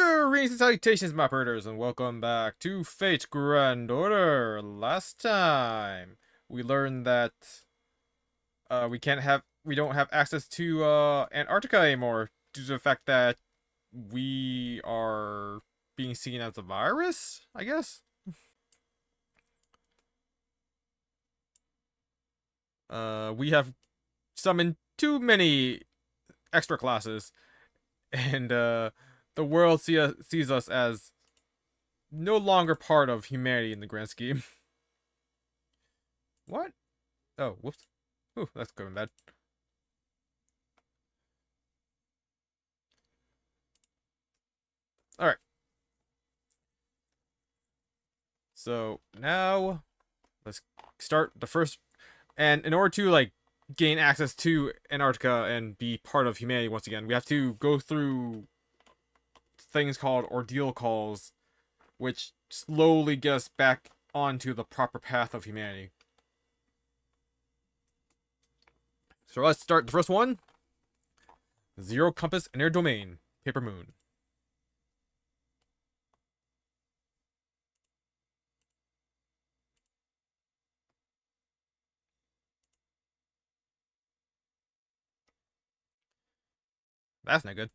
Greetings and salutations, map herders, and welcome back to Fate Grand Order. Last time we learned that we don't have access to Antarctica anymore due to the fact that we are being seen as a virus, I guess. We have summoned too many extra classes, and the world sees us as no longer part of humanity in the grand scheme. What? Oh, whoops. Ooh, that's going bad. Alright. So, now, let's start the first... And in order to, like, gain access to Antarctica and be part of humanity once again, we have to go through things called Ordeal calls, which slowly get us back onto the proper path of humanity. So let's start the first one. Zero Compass Inner Domain, Paper Moon. That's not good.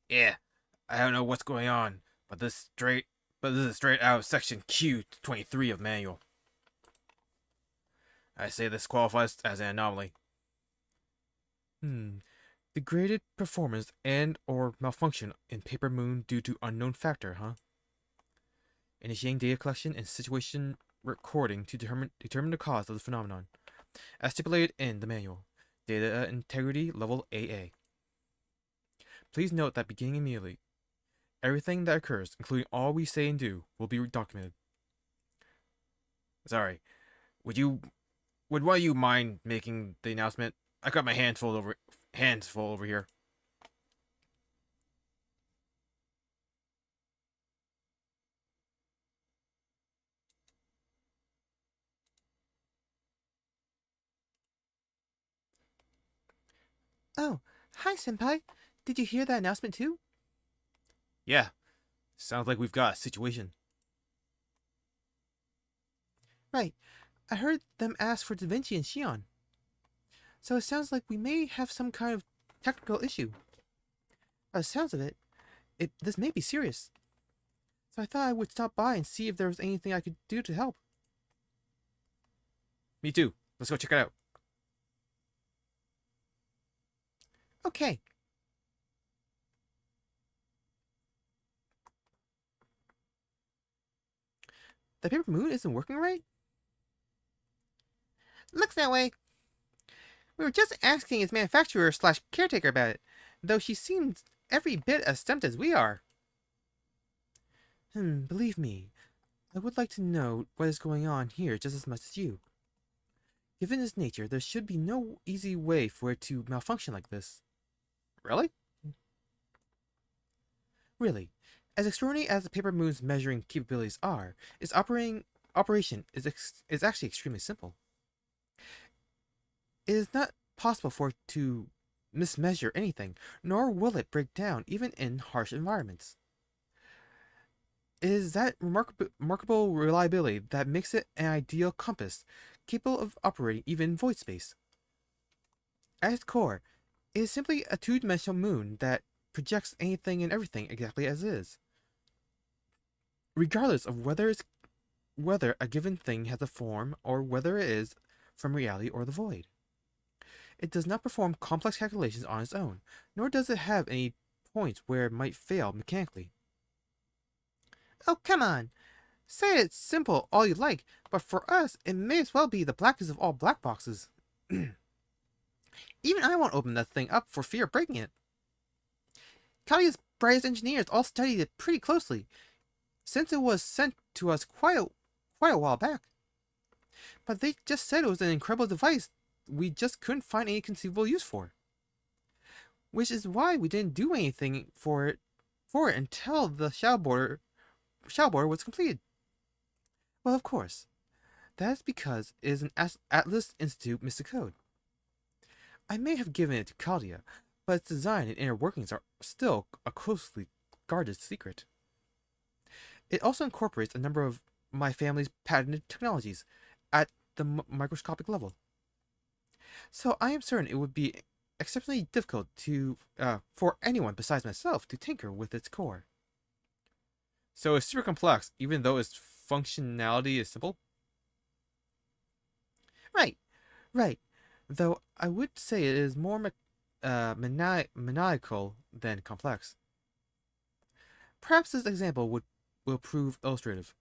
Yeah, I don't know what's going on, but this is straight out of section Q23 of manual. I say this qualifies as an anomaly. Degraded performance and or malfunction in Paper Moon due to unknown factor, huh? Initiating data collection and situation recording to determine the cause of the phenomenon. As stipulated in the manual. Data integrity level AA. Please note that beginning immediately, everything that occurs, including all we say and do, will be documented. Sorry. Would one of you mind making the announcement? I got my hands full over here. Oh, hi, Senpai. Did you hear that announcement too? Yeah. Sounds like we've got a situation. Right. I heard them ask for Da Vinci and Shion. So it sounds like we may have some kind of technical issue. By the sounds of it, this may be serious. So I thought I would stop by and see if there was anything I could do to help. Me too. Let's go check it out. Okay. The Paper Moon isn't working right? Looks that way. We were just asking its manufacturer / caretaker about it, though she seems every bit as stumped as we are. Believe me, I would like to know what is going on here just as much as you. Given its nature, there should be no easy way for it to malfunction like this. Really? Really, as extraordinary as the Paper Moon's measuring capabilities are, its operation is actually extremely simple. It is not possible for it to mismeasure anything, nor will it break down even in harsh environments. It is that remarkable reliability that makes it an ideal compass, capable of operating even in void space. At its core, it is simply a two-dimensional moon that projects anything and everything exactly as is, regardless of whether a given thing has a form or whether it is from reality or the void. It does not perform complex calculations on its own, nor does it have any points where it might fail mechanically. Oh, come on! Say it's simple all you like, but for us, it may as well be the blackest of all black boxes. Even I won't open that thing up for fear of breaking it. Calia's brightest engineers all studied it pretty closely, since it was sent to us quite a while back. But they just said it was an incredible device we just couldn't find any conceivable use for. Which is why we didn't do anything for it until the shadow border was completed. Well, of course. That is because it is an Atlas Institute Mystic Code. I may have given it to Caldia, but its design and inner workings are still a closely guarded secret. It also incorporates a number of my family's patented technologies at the microscopic level. So I am certain it would be exceptionally difficult for anyone besides myself to tinker with its core. So it's super complex, even though its functionality is simple? Right, right. Though I would say it is more maniacal than complex. Perhaps this example will prove illustrative.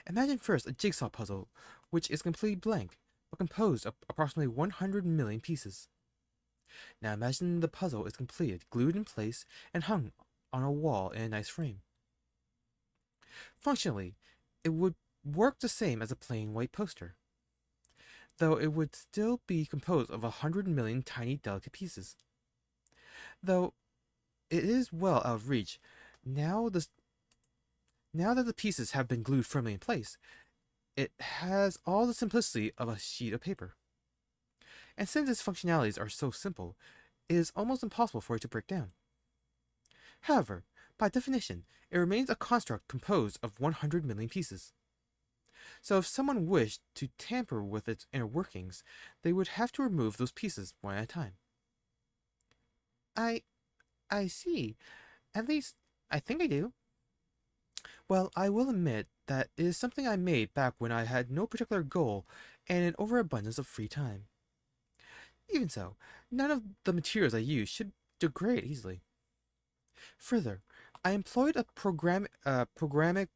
Imagine first a jigsaw puzzle, which is completely blank, but composed of approximately 100 million pieces. Now imagine the puzzle is completed, glued in place, and hung on a wall in a nice frame. Functionally, it would work the same as a plain white poster, though it would still be composed of 100 million tiny delicate pieces. Though it is well out of reach, now that the pieces have been glued firmly in place, it has all the simplicity of a sheet of paper. And since its functionalities are so simple, it is almost impossible for it to break down. However, by definition, it remains a construct composed of 100 million pieces. So if someone wished to tamper with its inner workings, they would have to remove those pieces one at a time. I see. At least, I think I do. Well, I will admit that it is something I made back when I had no particular goal and an overabundance of free time. Even so, none of the materials I use should degrade easily. Further, I employed a programmatic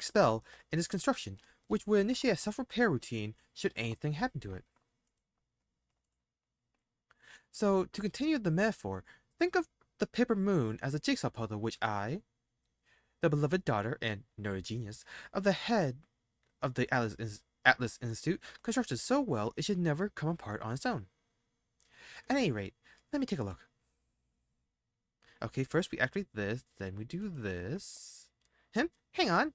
spell in its construction, which would initiate a self-repair routine should anything happen to it. So, to continue the metaphor, think of the paper moon as a jigsaw puzzle which I, the beloved daughter and noted genius of the head of the Atlas Institute, constructed so well it should never come apart on its own. At any rate, let me take a look. Okay, first we activate this, then we do this. Hang on.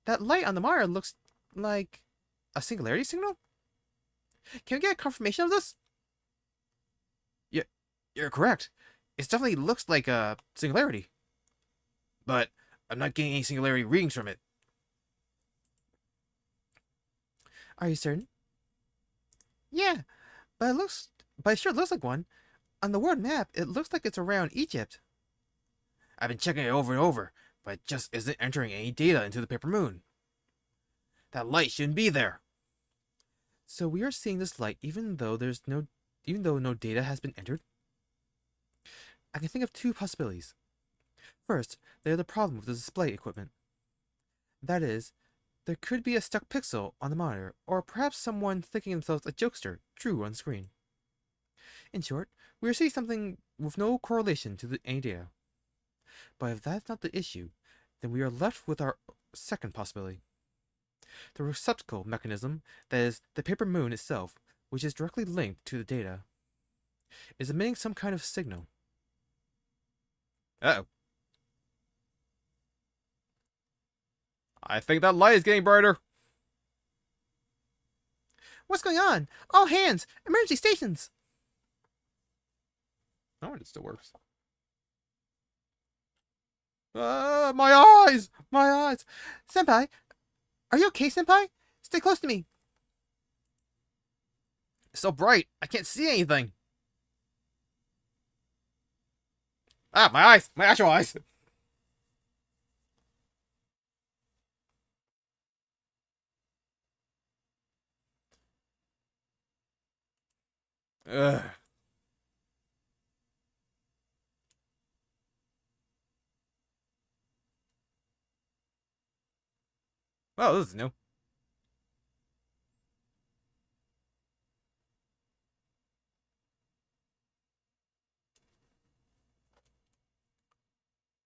That light on the monitor looks like a singularity signal? Can we get a confirmation of this? Yeah, you're correct. It definitely looks like a singularity. But I'm not getting any singularity readings from it. Are you certain? Yeah, but it sure looks like one. On the world map, it looks like it's around Egypt. I've been checking it over and over, but it just isn't entering any data into the paper moon. That light shouldn't be there. So we are seeing this light even though no data has been entered? I can think of two possibilities. First, there's the problem with the display equipment. That is, there could be a stuck pixel on the monitor, or perhaps someone thinking themselves a jokester drew on screen. In short, we are seeing something with no correlation to any data. But if that's not the issue, then we are left with our second possibility. The receptacle mechanism, that is, the paper moon itself, which is directly linked to the data, is emitting some kind of signal. Uh-oh. I think that light is getting brighter. What's going on? All hands! Emergency stations! Oh, it still works. My eyes! My eyes! Senpai! Are you okay, Senpai? Stay close to me. It's so bright, I can't see anything. Ah, my eyes! My actual eyes! Ugh. Well, this is new.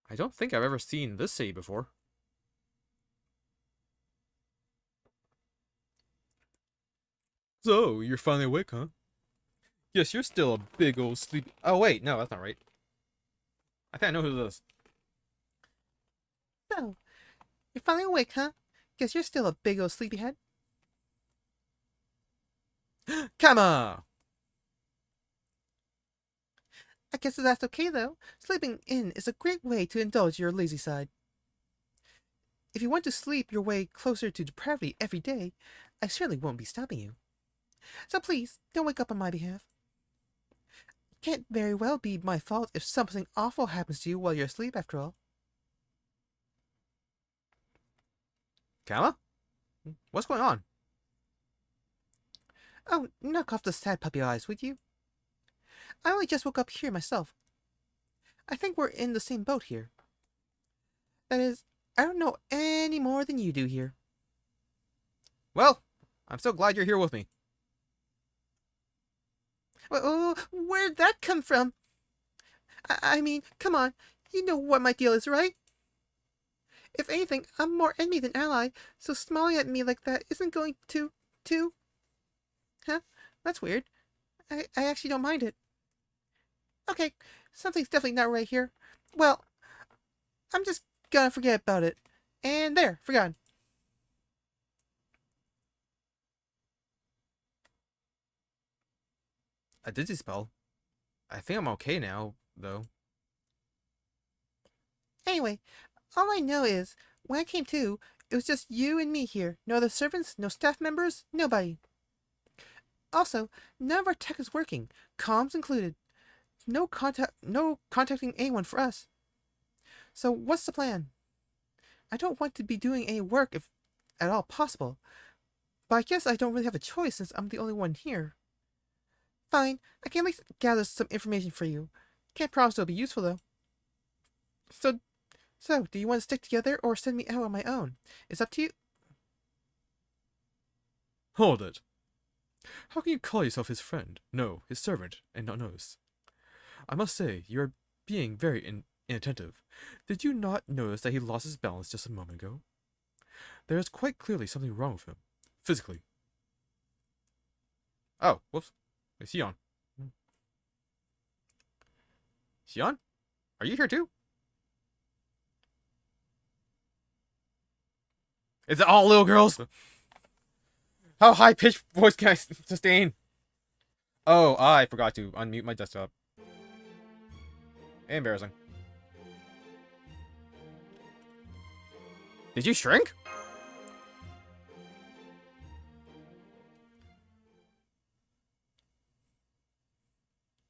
I don't think I've ever seen this city before. So, you're finally awake, huh? Yes, you're still a big old sleepy... Oh, wait, no, that's not right. I think I know who this is. So, you're finally awake, huh? Guess you're still a big old sleepyhead. Kama! I guess that's okay, though. Sleeping in is a great way to indulge your lazy side. If you want to sleep your way closer to depravity every day, I certainly won't be stopping you. So please, don't wake up on my behalf. It can't very well be my fault if something awful happens to you while you're asleep, after all. Kama? What's going on? Oh, knock off the sad puppy eyes, would you? I only just woke up here myself. I think we're in the same boat here. That is, I don't know any more than you do here. Well, I'm so glad you're here with me. Well, where'd that come from? I mean, come on, you know what my deal is, right? If anything, I'm more enemy than ally, so smiling at me like that isn't going to... Huh? That's weird. I actually don't mind it. Okay, something's definitely not right here. Well, I'm just gonna forget about it. And there, forgotten. A dizzy spell? I think I'm okay now, though. Anyway, all I know is, when I came to, it was just you and me here. No other servants, no staff members, nobody. Also, none of our tech is working, comms included. No contacting anyone for us. So what's the plan? I don't want to be doing any work if at all possible, but I guess I don't really have a choice since I'm the only one here. Fine, I can at least gather some information for you. Can't promise it'll be useful though. So, do you want to stick together or send me out on my own? It's up to you. Hold it. How can you call yourself his friend? No, his servant, and not nurse. I must say, you are being very inattentive. Did you not notice that he lost his balance just a moment ago? There is quite clearly something wrong with him. Physically. Oh, whoops. It's Xion. Xion? Are you here too? Is it all little girls? How high-pitched voice can I sustain? Oh, I forgot to unmute my desktop. Embarrassing. Did you shrink?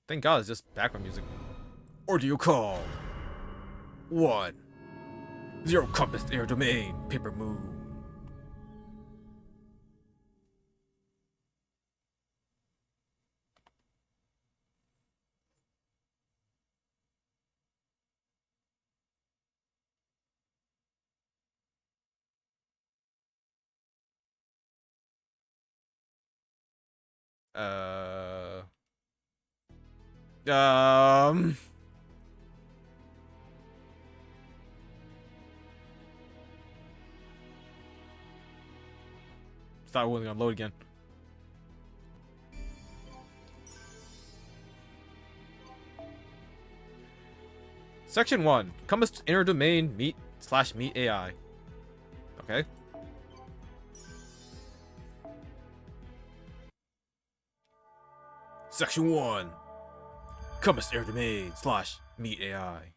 Thank God it's just background music. Ordeal call. 1. 0 compass air domain. Paper moon. Um. Thought it wasn't gonna load again. Section 1. Compass inner domain meet/meet AI. Okay. Section 1. Compass inner domain/meet AI.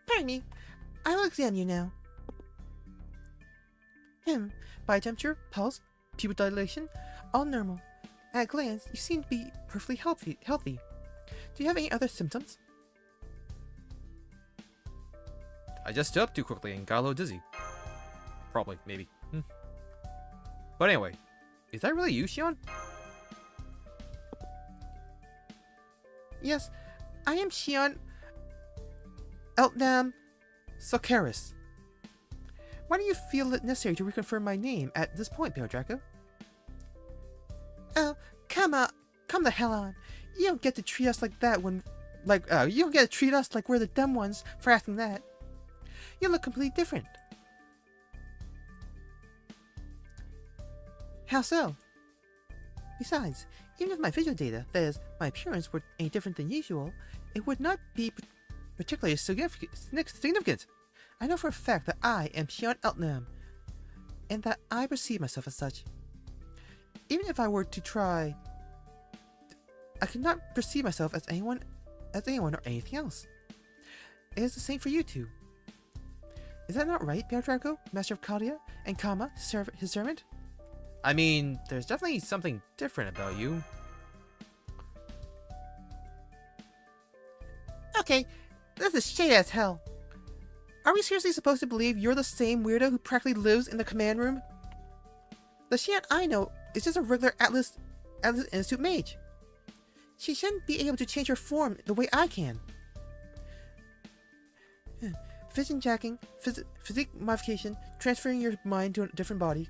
Pardon me. I will examine you now. Body temperature, pulse, pupil dilation, all normal. At a glance, you seem to be perfectly healthy. Do you have any other symptoms? I just stood up too quickly and got a little dizzy. Probably, maybe. But anyway, is that really you, Xion? Yes, I am Xion Eltnam Socaris. Why do you feel it necessary to reconfirm my name at this point, Pale Draco? Oh, come the hell on. You don't get to treat us like that you don't get to treat us like we're the dumb ones for asking that. You look completely different. How so? Besides, even if my visual data, that is, my appearance, were any different than usual, it would not be particularly significant. I know for a fact that I am Xion Eltnam. and that I perceive myself as such. Even if I were to try, I could not perceive myself as anyone or anything else. It is the same for you two. Is that not right, Bear Draco, Master of Kalia, and Kama, his servant? I mean, there's definitely something different about you. Okay, this is shady as hell. Are we seriously supposed to believe you're the same weirdo who practically lives in the command room? The Xian I know is just a regular Atlas Institute mage. She shouldn't be able to change her form the way I can. Vision jacking, physique modification, transferring your mind to a different body.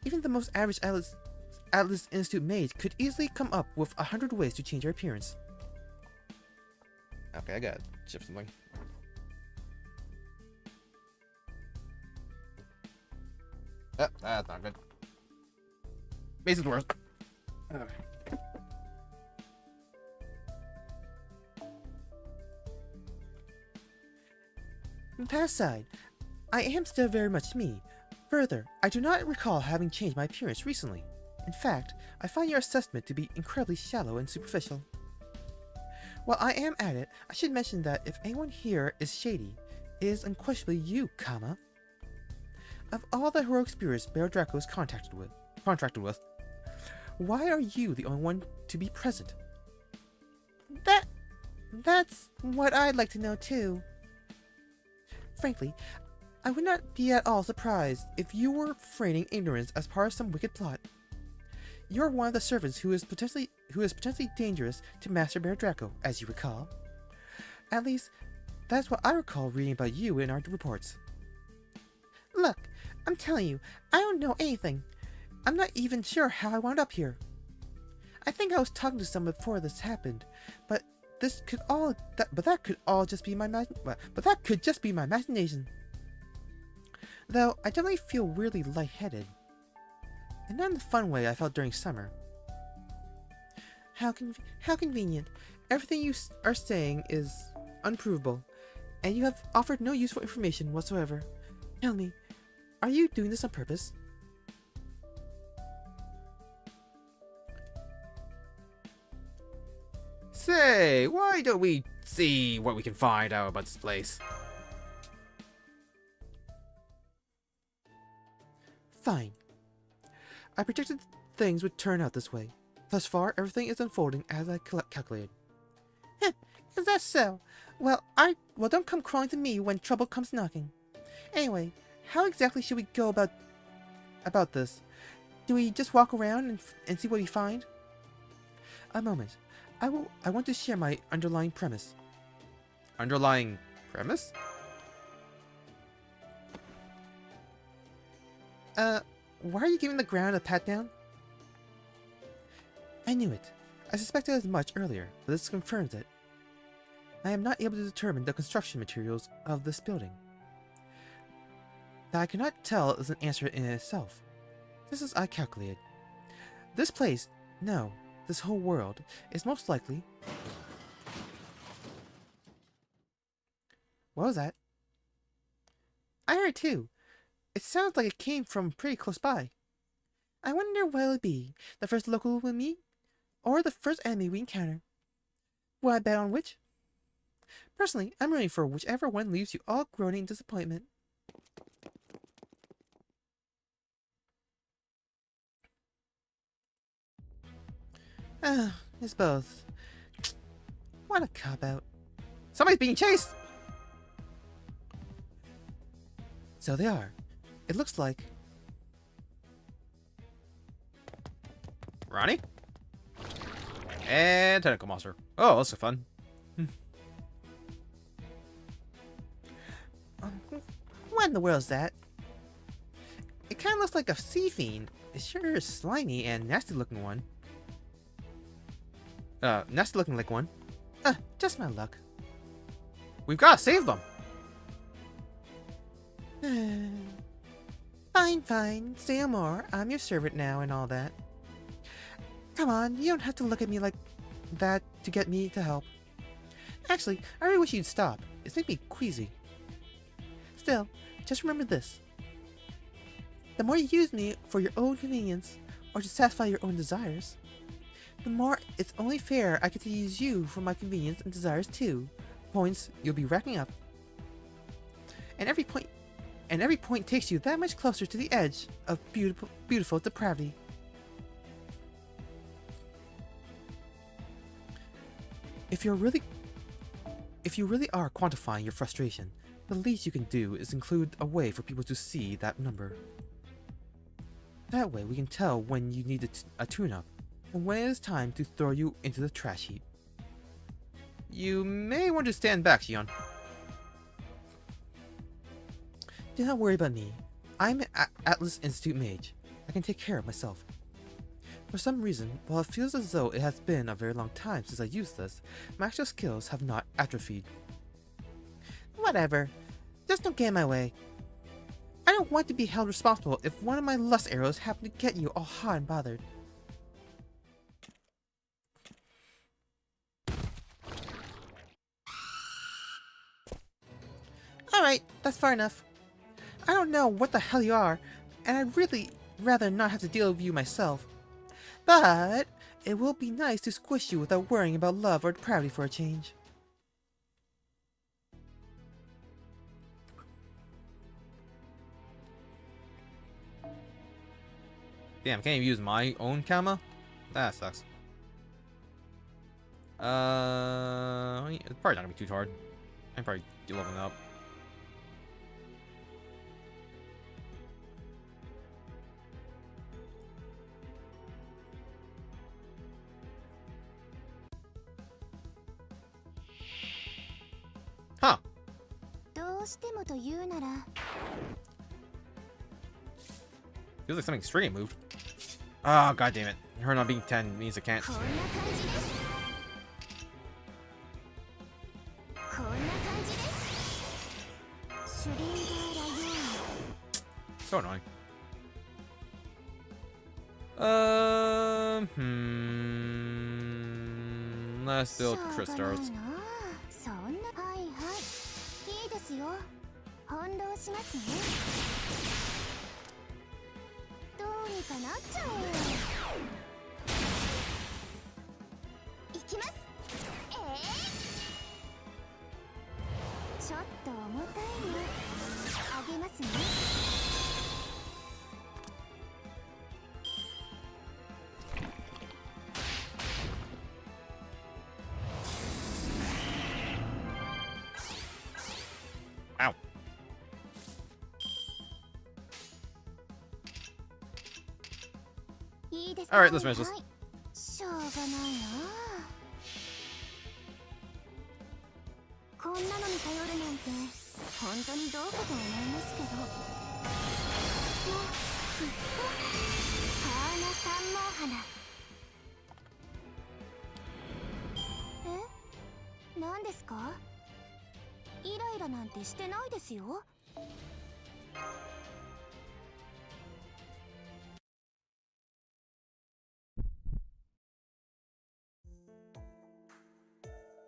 Even the most average Atlas Institute mage could easily come up with 100 ways to change her appearance. Okay, I gotta shift something. That's not good. Basic's worse. That aside, I am still very much me. Further, I do not recall having changed my appearance recently. In fact, I find your assessment to be incredibly shallow and superficial. While I am at it, I should mention that if anyone here is shady, it is unquestionably you, Kama. Of all the heroic spirits Bear Draco is contracted with, why are you the only one to be present? That's what I'd like to know too. Frankly, I would not be at all surprised if you were feigning ignorance as part of some wicked plot. You're one of the servants who is potentially dangerous to Master Bear Draco, as you recall. At least, that's what I recall reading about you in our reports. Look, I'm telling you, I don't know anything. I'm not even sure how I wound up here. I think I was talking to someone before this happened, but that could just be my imagination. Though I definitely feel weirdly lightheaded, and not in the fun way I felt during summer. How convenient! Everything you are saying is unprovable, and you have offered no useful information whatsoever. Tell me, are you doing this on purpose? Say, why don't we see what we can find out about this place? Fine. I predicted things would turn out this way. Thus far, everything is unfolding as I calculated. Is that so? Well, don't come crawling to me when trouble comes knocking. Anyway, how exactly should we go about this? Do we just walk around and see what we find? A moment. I want to share my underlying premise. Underlying premise? Why are you giving the ground a pat down? I knew it. I suspected as much earlier, but this confirms it. I am not able to determine the construction materials of this building. That I cannot tell is an answer in itself. Just as I calculated. This place, no, this whole world, is most likely... What was that? I heard it too. It sounds like it came from pretty close by. I wonder what it'll be, the first local we meet, or the first enemy we encounter. Will I bet on which? Personally, I'm rooting for whichever one leaves you all groaning in disappointment. It's both. What a cop-out. Somebody's being chased! So they are. It looks like... Ronnie? And Tentacle Monster. Oh, that's so fun. What in the world is that? It kind of looks like a sea fiend. It sure is slimy and nasty looking one. Nasty looking like one. Just my luck. We've got to save them. Fine. Say no more. I'm your servant now and all that. Come on, you don't have to look at me like that to get me to help. Actually, I really wish you'd stop. It's making me queasy. Still, just remember this. The more you use me for your own convenience, or to satisfy your own desires, the more it's only fair I get to use you for my convenience and desires too. Points you'll be racking up. And every point takes you that much closer to the edge of beautiful depravity. If you really are quantifying your frustration, the least you can do is include a way for people to see that number. That way we can tell when you need a tune-up, and when it is time to throw you into the trash heap. You may want to stand back, Xion. Do not worry about me. I'm an Atlas Institute mage. I can take care of myself. For some reason, while it feels as though it has been a very long time since I used this, my actual skills have not atrophied. Whatever. Just don't get in my way. I don't want to be held responsible if one of my lust arrows happen to get you all hot and bothered. Alright, that's far enough. I don't know what the hell you are, and I'd really rather not have to deal with you myself. But it will be nice to squish you without worrying about love or depravity for a change. Damn, can't even use my own Kama? That sucks. It's probably not gonna be too hard. I can probably do leveling up. Huh. Feels like something extreme moved. Oh, god damn it. Her not being 10 means I can't. So annoying. Let's build crystals. Ow. Alright, let's finish this.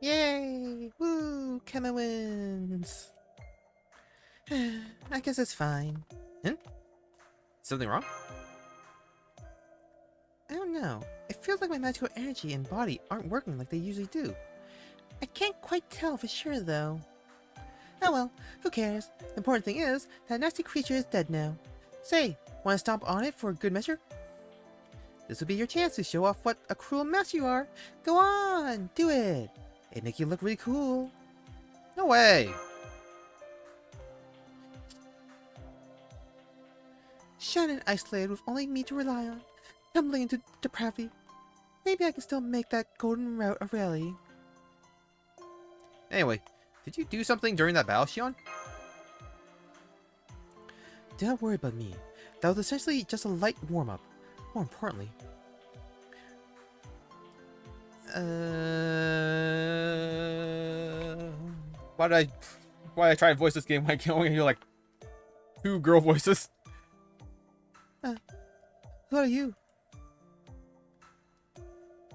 Yay! Woo! Kema wins! I guess it's fine. Something wrong? I don't know. It feels like my magical energy and body aren't working like they usually do. I can't quite tell for sure though. Oh well, who cares? The important thing is, that nasty creature is dead now. Say, wanna stomp on it for a good measure? This will be your chance to show off what a cruel mess you are. Go on, do it! It'd make you look really cool. No way! Shannon isolated with only me to rely on, tumbling into depravity. Maybe I can still make that golden route a reality. Anyway, did you do something during that battle, Xion? Do not worry about me. That was essentially just a light warm-up. More importantly... Why did I try to voice this game when I can only hear like 2 girl voices? Who are you?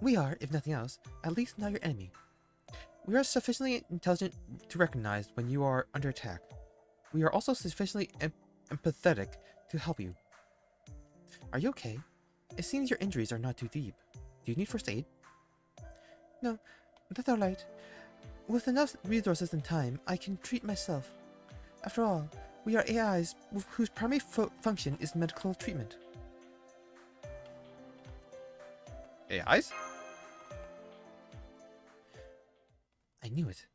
We are, if nothing else, at least not your enemy. We are sufficiently intelligent to recognize when you are under attack. We are also sufficiently empathetic to help you. Are you okay? It seems your injuries are not too deep. Do you need first aid? No, that's alright. With enough resources and time, I can treat myself. After all, we are AIs whose primary function is medical treatment. AIs? I knew it.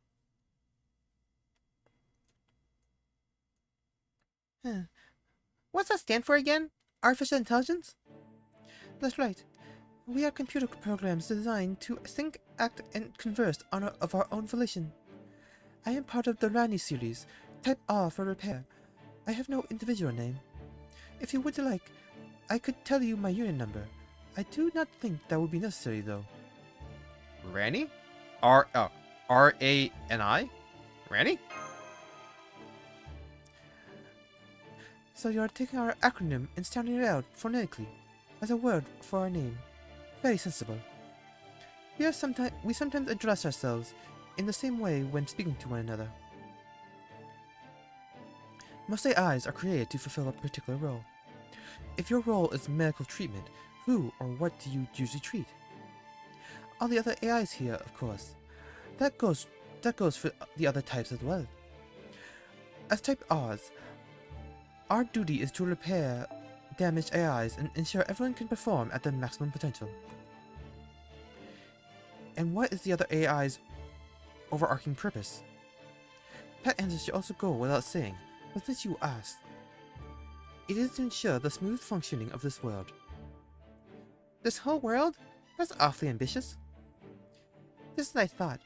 What's that stand for again? Artificial intelligence? That's right. We are computer programs designed to think, act, and converse of our own volition. I am part of the Rani series, Type R for repair. I have no individual name. If you would like, I could tell you my unit number. I do not think that would be necessary, though. Rani? R-A-N-I? Rani? So you are taking our acronym and sounding it out phonetically as a word for our name. Very sensible. We sometimes address ourselves in the same way when speaking to one another. Most AIs are created to fulfill a particular role. If your role is medical treatment, who or what do you usually treat? All the other AIs here, of course. That goes for the other types as well. As Type Rs, our duty is to repair damaged AIs and ensure everyone can perform at their maximum potential. And what is the other AI's overarching purpose? That answer should also go without saying, but since you asked, it is to ensure the smooth functioning of this world. This whole world? That's awfully ambitious. Just as I thought.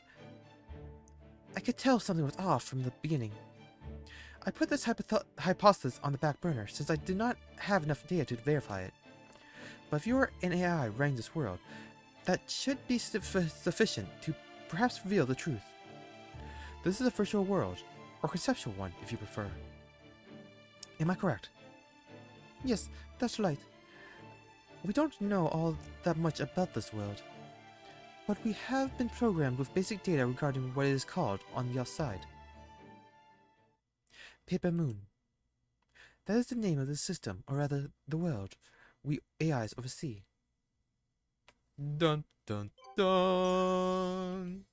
I could tell something was off from the beginning. I put this hypothesis on the back burner since I did not have enough data to verify it. But if you are an AI running this world, that should be sufficient to perhaps reveal the truth. This is a virtual world, or conceptual one if you prefer. Am I correct? Yes, that's right. We don't know all that much about this world, but we have been programmed with basic data regarding what it is called on the outside. Paper Moon. That is the name of the system, or rather, the world, we AIs oversee. Dun dun dun.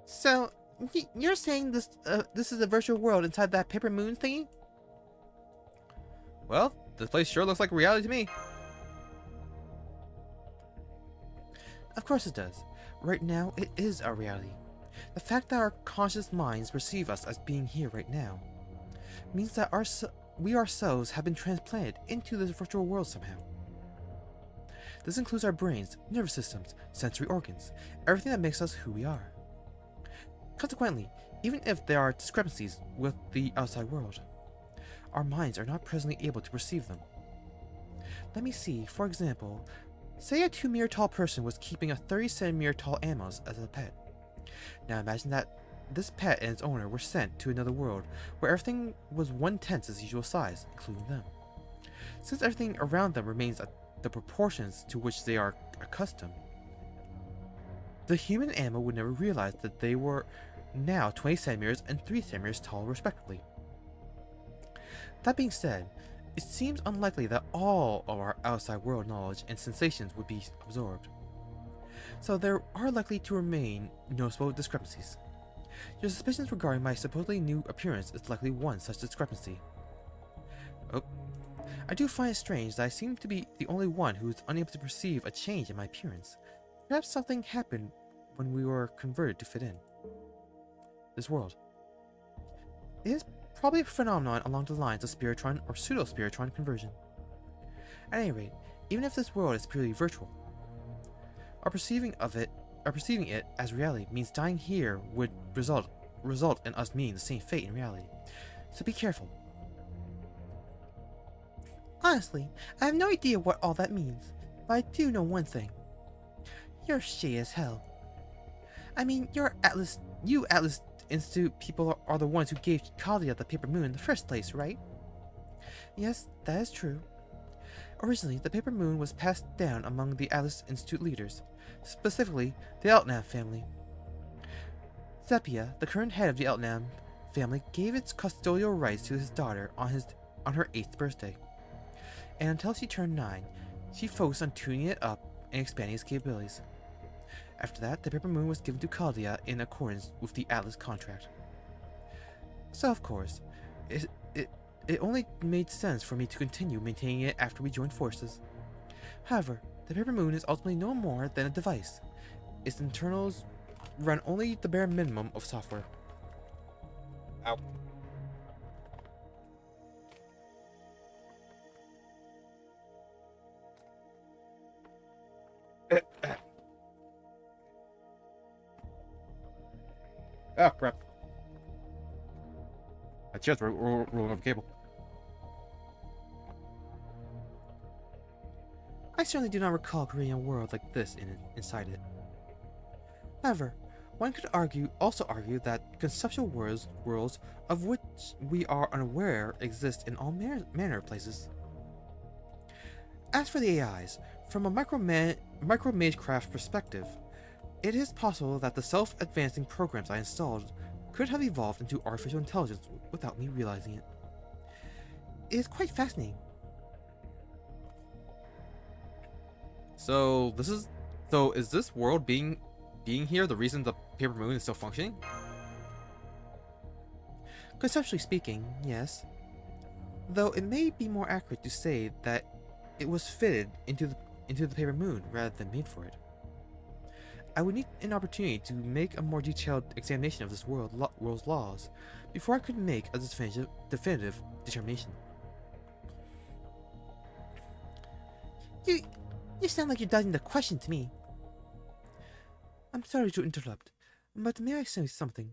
So, you're saying this is a virtual world inside that Paper Moon thingy? Well, this place sure looks like reality to me. Of course it does. Right now, it is our reality. The fact that our conscious minds perceive us as being here right now means that we ourselves have been transplanted into this virtual world somehow. This includes our brains, nervous systems, sensory organs, everything that makes us who we are. Consequently, even if there are discrepancies with the outside world, our minds are not presently able to perceive them. Let me see, for example, say a 2-meter tall person was keeping a 30-centimeter tall animal as a pet. Now imagine that this pet and its owner were sent to another world where everything was 1/10 its usual size, including them. Since everything around them remains at the proportions to which they are accustomed, the human animal would never realize that they were now 20 centimeters and 3 centimeters tall respectively. That being said, it seems unlikely that all of our outside world knowledge and sensations would be absorbed. So there are likely to remain noticeable discrepancies. Your suspicions regarding my supposedly new appearance is likely one such discrepancy. Oh, I do find it strange that I seem to be the only one who is unable to perceive a change in my appearance. Perhaps something happened when we were converted to fit in this world. It is probably a phenomenon along the lines of Spiritron or pseudo-Spiritron conversion. At any rate, even if this world is purely virtual, our perceiving it as reality means dying here would result in us meeting the same fate in reality. So be careful. Honestly, I have no idea what all that means, but I do know one thing. You're shady as hell. I mean, you Atlas Institute people are the ones who gave Kalia the paper moon in the first place, right? Yes, that is true. Originally, the paper moon was passed down among the Atlas Institute leaders, specifically the Eltnam family. Zepia, the current head of the Eltnam family, gave its custodial rights to his daughter on her 8th birthday. And until she turned 9, she focused on tuning it up and expanding its capabilities. After that, the paper moon was given to Kalia in accordance with the Atlas contract. So of course, it only made sense for me to continue maintaining it after we joined forces. However, the paper moon is ultimately no more than a device. Its internals run only the bare minimum of software. Ow. Oh, crap. My chair's rolling over the cable. I certainly do not recall creating a world like this inside it. However, one could also argue that conceptual worlds of which we are unaware exist in all manner of places. As for the AIs, from a micro-magecraft perspective, it is possible that the self-advancing programs I installed could have evolved into artificial intelligence without me realizing it. It is quite fascinating. So is this world being here the reason the paper moon is still functioning? Conceptually speaking, yes. Though it may be more accurate to say that it was fitted into the paper moon rather than made for it. I would need an opportunity to make a more detailed examination of this world's laws before I could make a definitive determination. You sound like you're dodging the question to me. I'm sorry to interrupt, but may I say something?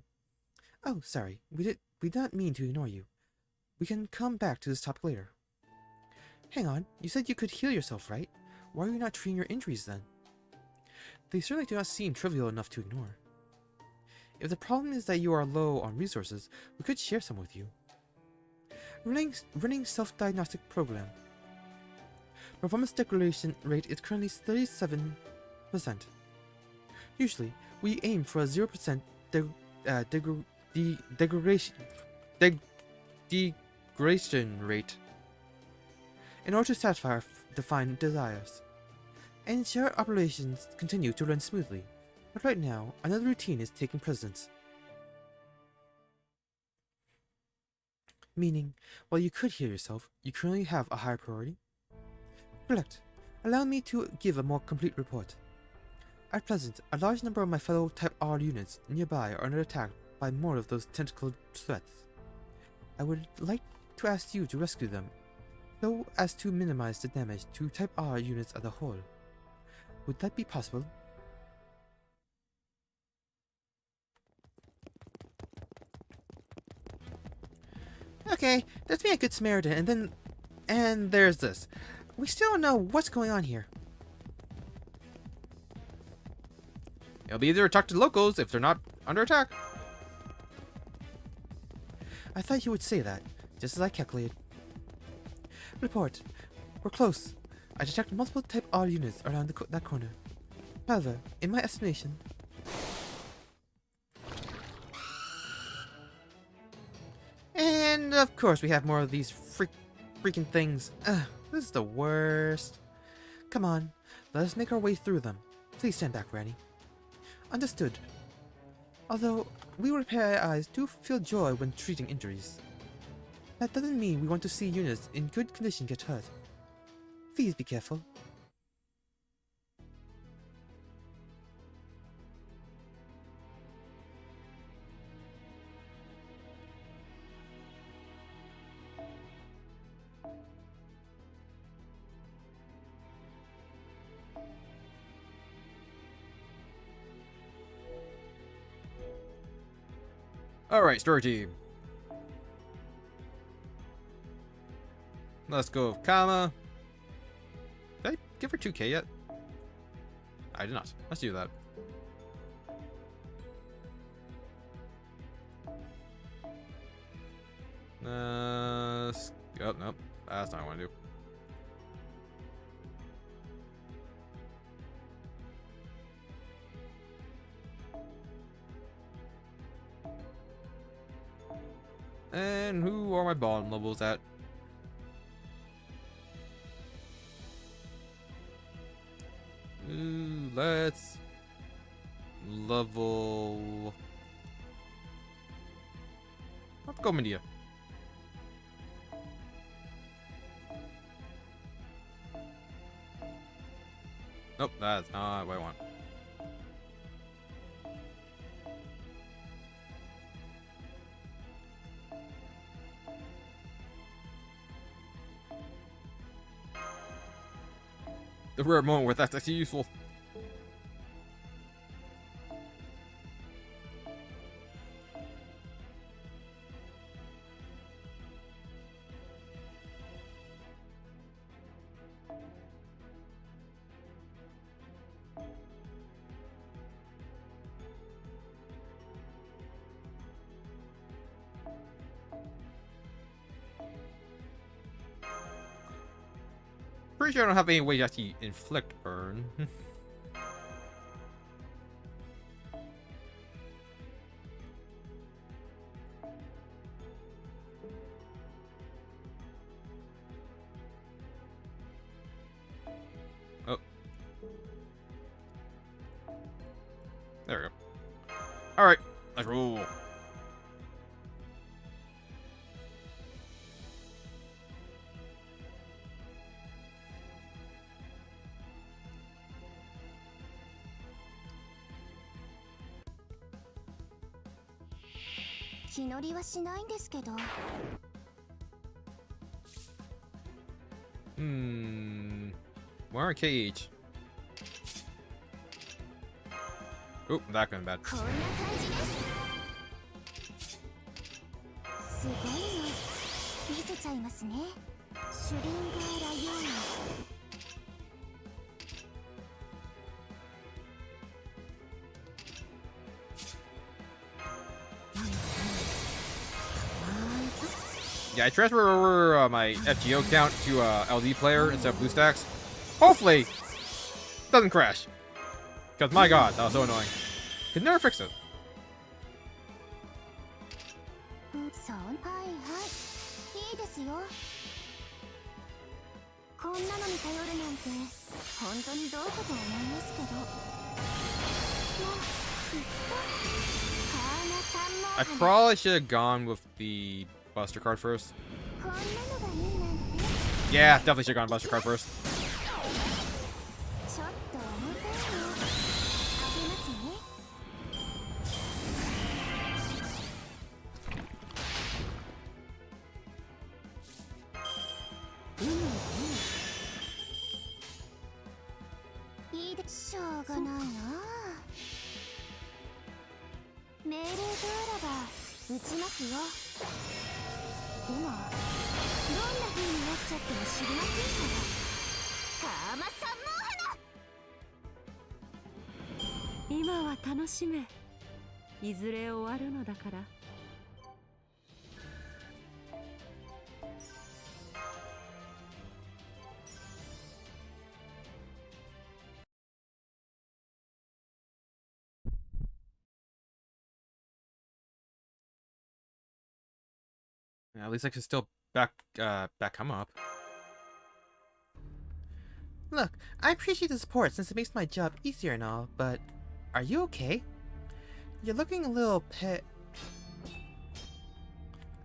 Oh, sorry. We did not mean to ignore you. We can come back to this topic later. Hang on, you said you could heal yourself, right? Why are you not treating your injuries then? They certainly do not seem trivial enough to ignore. If the problem is that you are low on resources, we could share some with you. Running self-diagnostic program. Performance degradation rate is currently 37%. Usually, we aim for a 0% degradation rate in order to satisfy our defined desires, and ensure operations continue to run smoothly. But right now, another routine is taking precedence. Meaning, while you could heal yourself, you currently have a higher priority? Correct. Allow me to give a more complete report. At present, a large number of my fellow Type R units nearby are under attack by more of those tentacled threats. I would like to ask you to rescue them, so as to minimize the damage to Type R units as a whole. Would that be possible? Okay, let's be a good Samaritan, and there's this. We still don't know what's going on here. It'll be either talk to the locals if they're not under attack. I thought you would say that, just as I calculated. Report. We're close. I detect multiple Type R units around that corner. However, in my estimation... And of course we have more of these freaking things. Ugh, this is the worst. Come on, let us make our way through them. Please stand back, Granny. Understood. Although, we repair eyes do feel joy when treating injuries. That doesn't mean we want to see units in good condition get hurt. Please be careful. Alright, story team. Let's go with Kama. Did I give her 2k yet? I did not. Let's do that. Oh, nope. That's not what I want to do. And who are my bond levels at? Ooh, let's level. Let's go Media. Nope, that's not what I want. The rare moment where that's actually useful. Pretty sure I don't have any way to actually inflict burn. Oh. There we go. Alright, let's roll. We're in cage. Oh, that going bad. Yeah, I transferred over my FGO count to LD player instead of BlueStacks. Hopefully, doesn't crash. Because my god, that was so annoying. Could never fix it. I probably should have gone with the Buster card first. Yeah, definitely should have gone Buster card first. Yeah, at least I can still back him up. Look, I appreciate the support since it makes my job easier and all, but are you okay? You're looking a little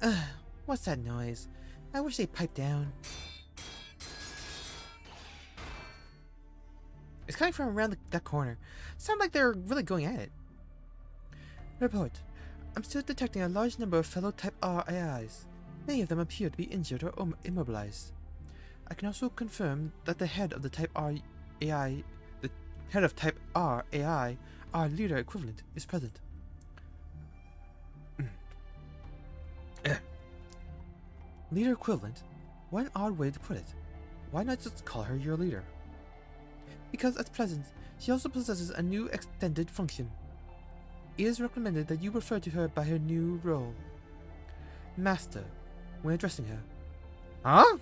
Ugh, what's that noise? I wish they'd pipe down. It's coming from around that corner. Sound like they're really going at it. Report. I'm still detecting a large number of fellow Type R AIs. Many of them appear to be injured or immobilized. I can also confirm that the head of the Type R AI, our leader equivalent, is present. Leader equivalent? What an odd way to put it. Why not just call her your leader? Because at present, she also possesses a new extended function. It is recommended that you refer to her by her new role. Master, when addressing her. Huh?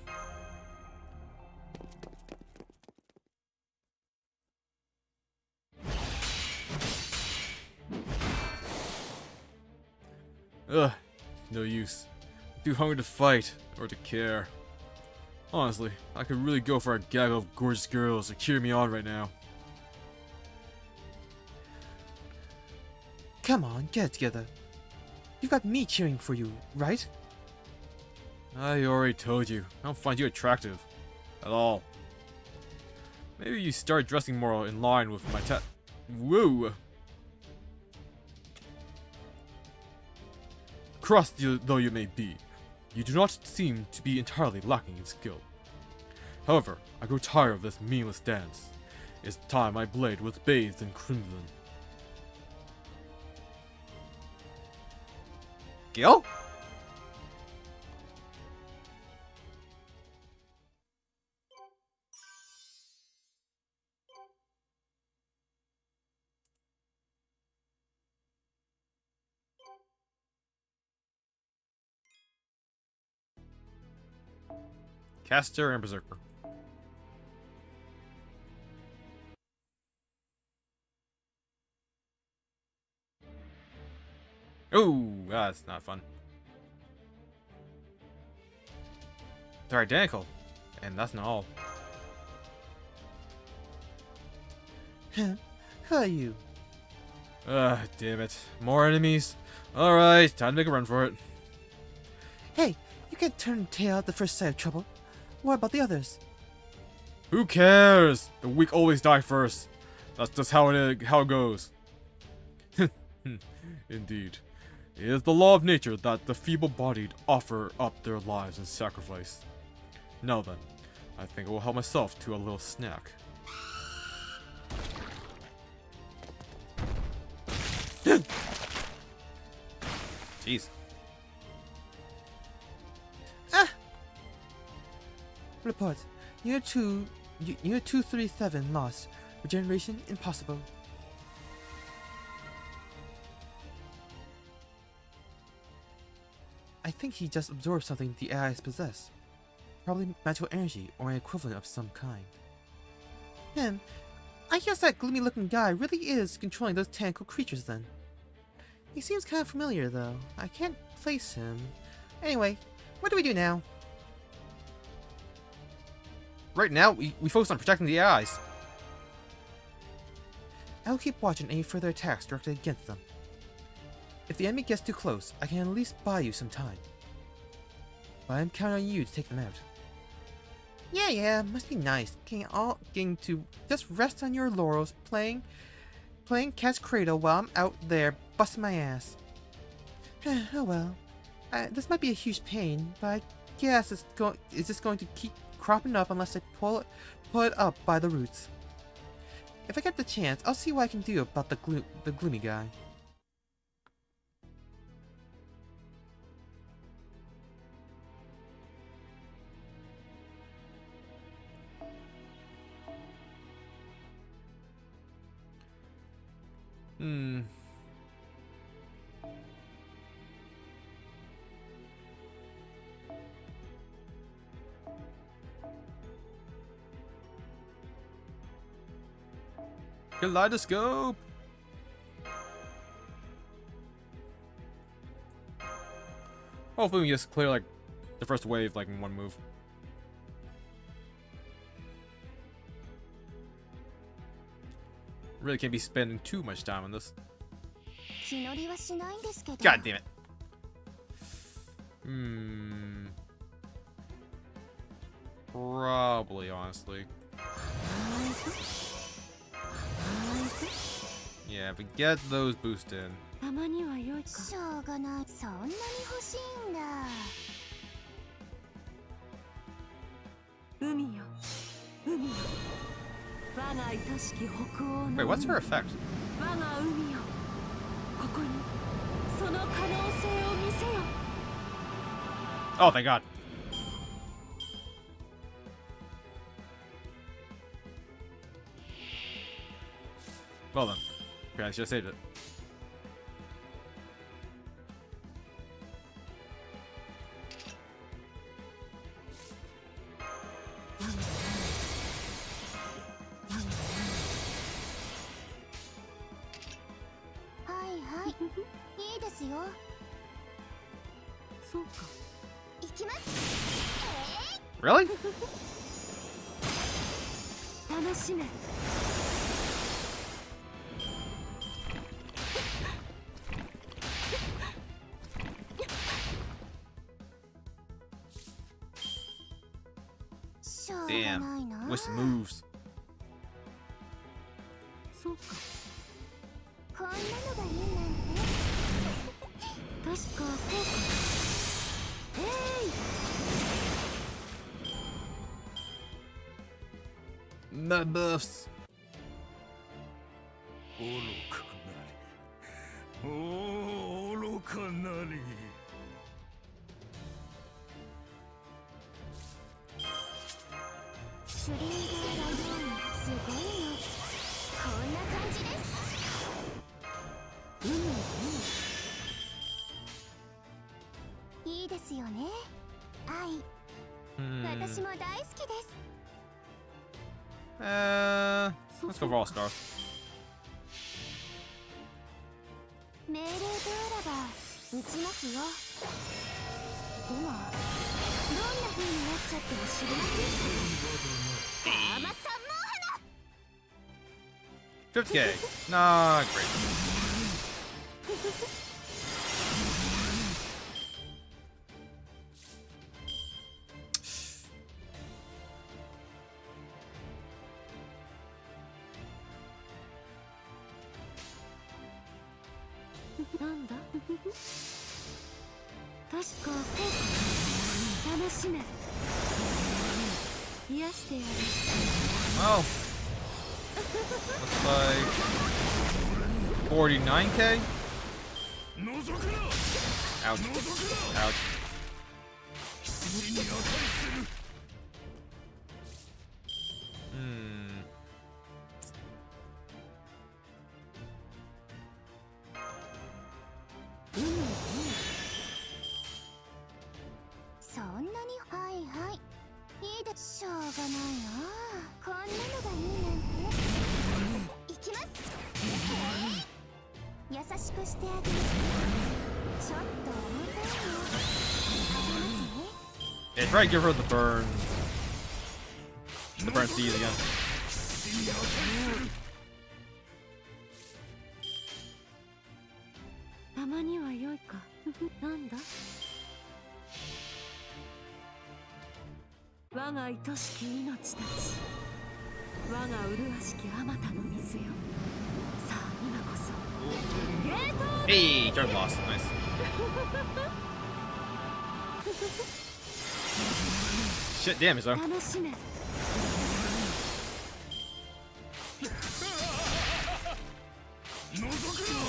Ugh, no use. I'm too hungry to fight or to care. Honestly, I could really go for a gaggle of gorgeous girls to cheer me on right now. Come on, get it together. You've got me cheering for you, right? I already told you, I don't find you attractive. At all. Maybe you start dressing more in line with my Woo! Crossed though you may be, you do not seem to be entirely lacking in skill. However, I grow tired of this meaningless dance. It's time my blade was bathed in crimson. Gil? Caster and Berserker. Oh, that's not fun. They're identical, and that's not all. Huh? Who are you? Damn it. More enemies? Alright, time to make a run for it. Hey, you can't turn tail at the first sight of trouble. What about the others? Who cares? The weak always die first. That's just how it goes. Indeed. It is the law of nature that the feeble-bodied offer up their lives in sacrifice. Now then, I think I will help myself to a little snack. Jeez. Report. Unit 237 lost. Regeneration impossible. I think he just absorbed something the AIs possess. Probably magical energy or an equivalent of some kind. I guess that gloomy looking guy really is controlling those tentacle creatures then. He seems kind of familiar though. I can't place him. Anyway, what do we do now? Right now, we focus on protecting the AIs. I'll keep watching any further attacks directed against them. If the enemy gets too close, I can at least buy you some time. But I'm counting on you to take them out. Yeah, must be nice getting to just rest on your laurels playing catch cradle while I'm out there busting my ass. Oh well. This might be a huge pain, but I guess it's just going to keep cropping up unless I pull it up by the roots. If I get the chance, I'll see what I can do about the gloomy guy. Kaleidoscope! Hopefully we just clear like the first wave like in one move. Really can't be spending too much time on this. God damn it. Probably, honestly. Yeah, but get those boosts in. Wait, what's her effect? Oh, thank God. Well then. Okay, I should have saved it. そうか。行きます。Really? 楽しめ。しょうがない Damn. な。 With some moves. そうか。こんなのがいいなんて。確かこうか。Mud buffs. 愚かなり。おお、愚かなり。シュリンガーライオンすごいの。こんな感じです。いいですよね。愛、 私も大好きです。 Let's go for all stars. 命令であらば撃ちますよ。でもどんな風になっちゃっても知りません。ガーマさんも 50k. Nah, great. なんだ確かこうか。楽しめ。癒してやる。 Oh. Looks like 49k? 覗くな。 Ouch. 覗くな。 Ouch. 羊に値する。 そんなにはいはい。いいでしょうがないな。こんなのがいいなんて。行きます。優しくしてあげます。ちょっと重たいの。あげますね。 Yeah, try to give her the burn. The burn seas again. 羊に値する。たまには良いか。なんだ我が愛しき命たち。我が麗しきあまたの水よ。さあ今こそゲート。 Hey, Jerk lost. Nice. Shit damage though. 楽しめ。覗くな。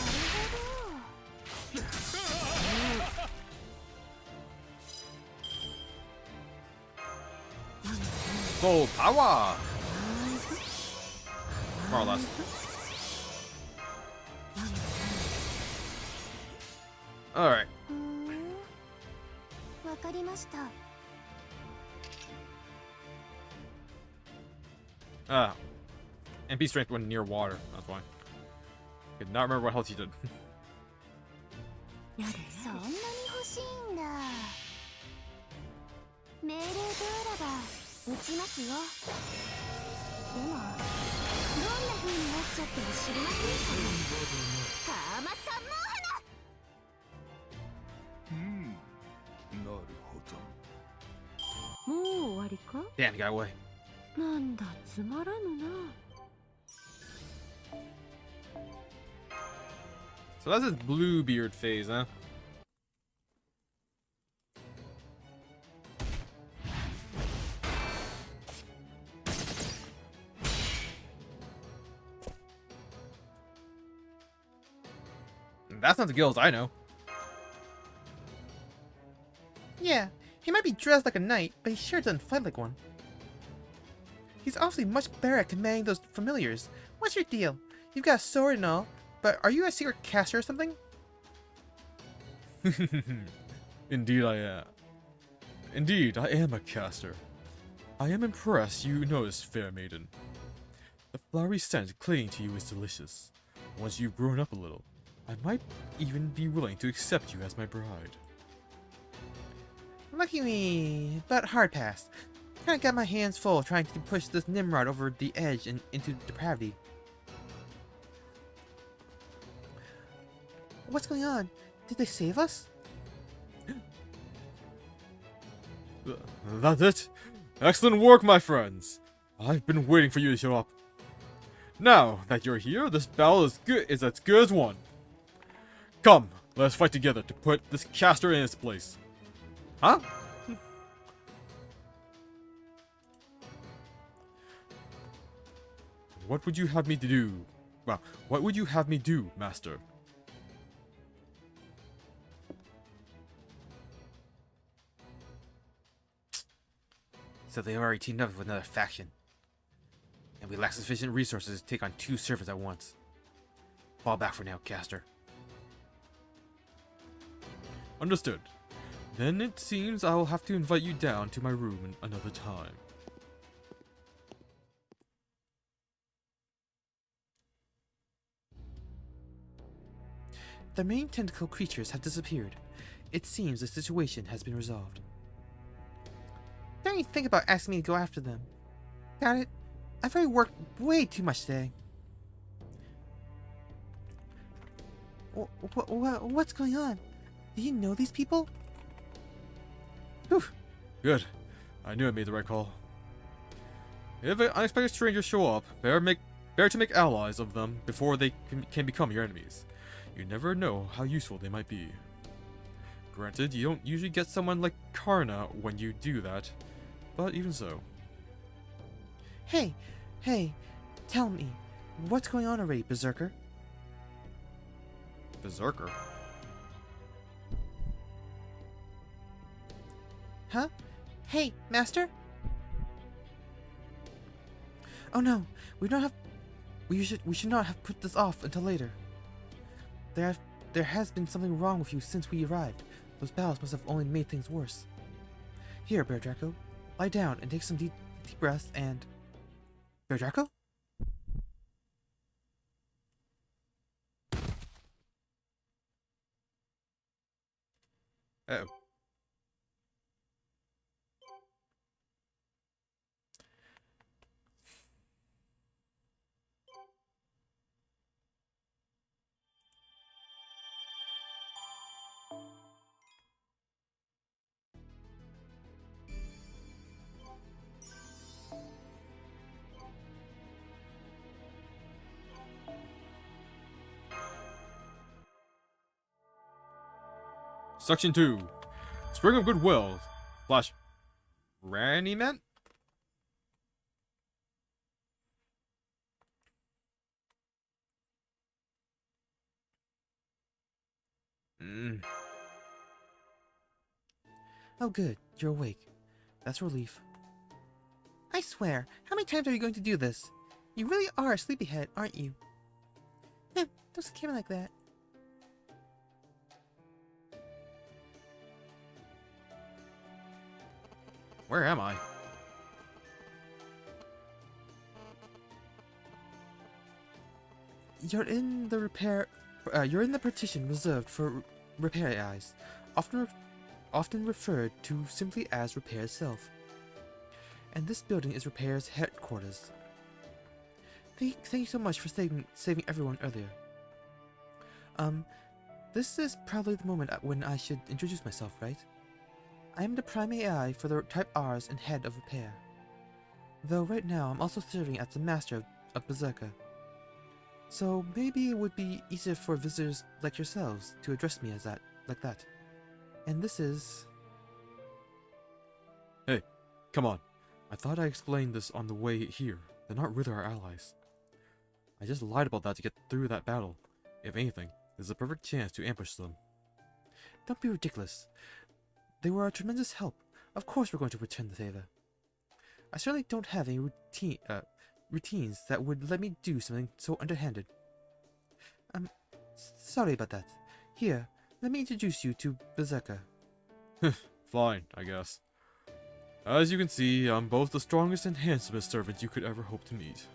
Full power! More or less. Alright. わかりました。 MP strength when near water. That's why. Could not remember what health he did. そんなに欲しいんだ。命令であらば撃ちますよ。でもどんな風になっちゃっても知りませんから。ガーマさんもなるほど。もう終わりか。 Damn, he got away. なんだつまらぬな。 So that's his Bluebeard phase, huh? That's not the guilds I know. Yeah, he might be dressed like a knight, but he sure doesn't fight like one. He's obviously much better at commanding those familiars. What's your deal? You've got a sword and all, but are you a secret caster or something? Indeed I am. Indeed, I am a caster. I am impressed you noticed, fair maiden. The flowery scent clinging to you is delicious. Once you've grown up a little, I might even be willing to accept you as my bride. Lucky me, but hard pass. Kinda got my hands full trying to push this Nimrod over the edge and into depravity. What's going on? Did they save us? That's it? Excellent work, my friends! I've been waiting for you to show up. Now that you're here, this battle is as good as won. Come, let's fight together to put this caster in its place. Huh? What would you have me to do? Well, what would you have me do, Master? So they already teamed up with another faction. And we lack sufficient resources to take on 2 servants at once. Fall back for now, caster. Understood. Then it seems I will have to invite you down to my room another time. The main tentacle creatures have disappeared. It seems the situation has been resolved. Don't even think about asking me to go after them. Got it? I've already worked way too much today. What's going on? Do you know these people? Whew. Good. I knew I made the right call. If unexpected strangers show up, better to make allies of them before they can become your enemies. You never know how useful they might be. Granted, you don't usually get someone like Karna when you do that, but even so. Hey, tell me, what's going on already, Berserker? Berserker? Huh? Hey, Master? Oh no, we should not have put this off until later. There has been something wrong with you since we arrived. Those battles must have only made things worse. Here, Bear Draco, lie down and take some deep breaths and... Bear Draco? Uh-oh. Section 2. Spring of Goodwill. Flash. Raniment? Oh good, you're awake. That's a relief. I swear, how many times are you going to do this? You really are a sleepyhead, aren't you? Don't scare me like that. Where am I? You're in the partition reserved for repair AIs, often referred to simply as repair itself. And this building is repair's headquarters. Thank you so much for saving everyone earlier. This is probably the moment when I should introduce myself, right? I am the Prime AI for the Type Rs and head of repair. Though right now I'm also serving as the master of Berserker. So maybe it would be easier for visitors like yourselves to address me as like that. And this is... Hey, come on. I thought I explained this on the way here. They're not really our allies. I just lied about that to get through that battle. If anything, this is a perfect chance to ambush them. Don't be ridiculous. They were a tremendous help. Of course we're going to return the favor. I certainly don't have any routines that would let me do something so underhanded. Sorry about that. Here, let me introduce you to Berserker. Fine, I guess. As you can see, I'm both the strongest and handsomest servant you could ever hope to meet.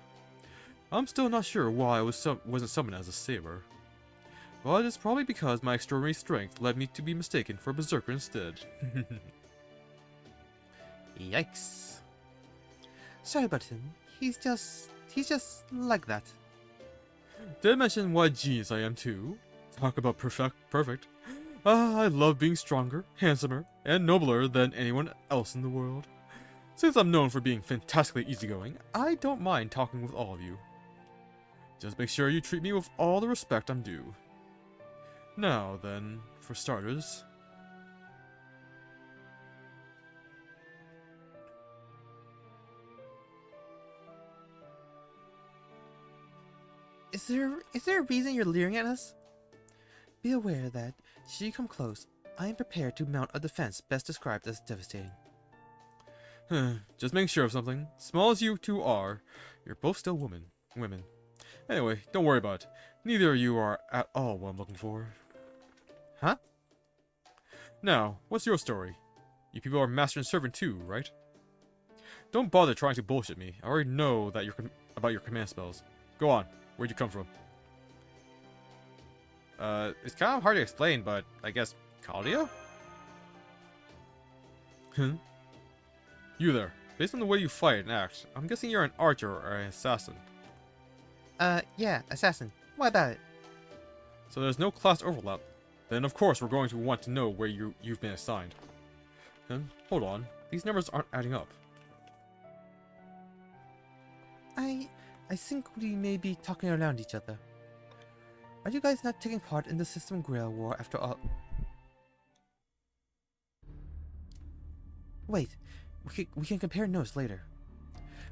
I'm still not sure why I wasn't summoned as a saber. But it's probably because my extraordinary strength led me to be mistaken for a berserker instead. Yikes. Sorry about him. He's just like that. Did I mention what a genius I am too? Talk about perfect. Ah, I love being stronger, handsomer, and nobler than anyone else in the world. Since I'm known for being fantastically easygoing, I don't mind talking with all of you. Just make sure you treat me with all the respect I'm due. Now then, for starters... Is there a reason you're leering at us? Be aware that, should you come close, I am prepared to mount a defense best described as devastating. Just making sure of something. Small as you two are, you're both still women. Anyway, don't worry about it. Neither of you are at all what I'm looking for. Huh? Now, what's your story? You people are master and servant too, right? Don't bother trying to bullshit me. I already know that about your command spells. Go on. Where'd you come from? It's kind of hard to explain, but I guess Claudia? You there. Based on the way you fight and act, I'm guessing you're an archer or an assassin. Yeah, assassin. What about it? So there's no class overlap. Then of course we're going to want to know where you've been assigned. Hold on. These numbers aren't adding up. I think we may be talking around each other. Are you guys not taking part in the System Grail War after all? Wait, we can compare notes later.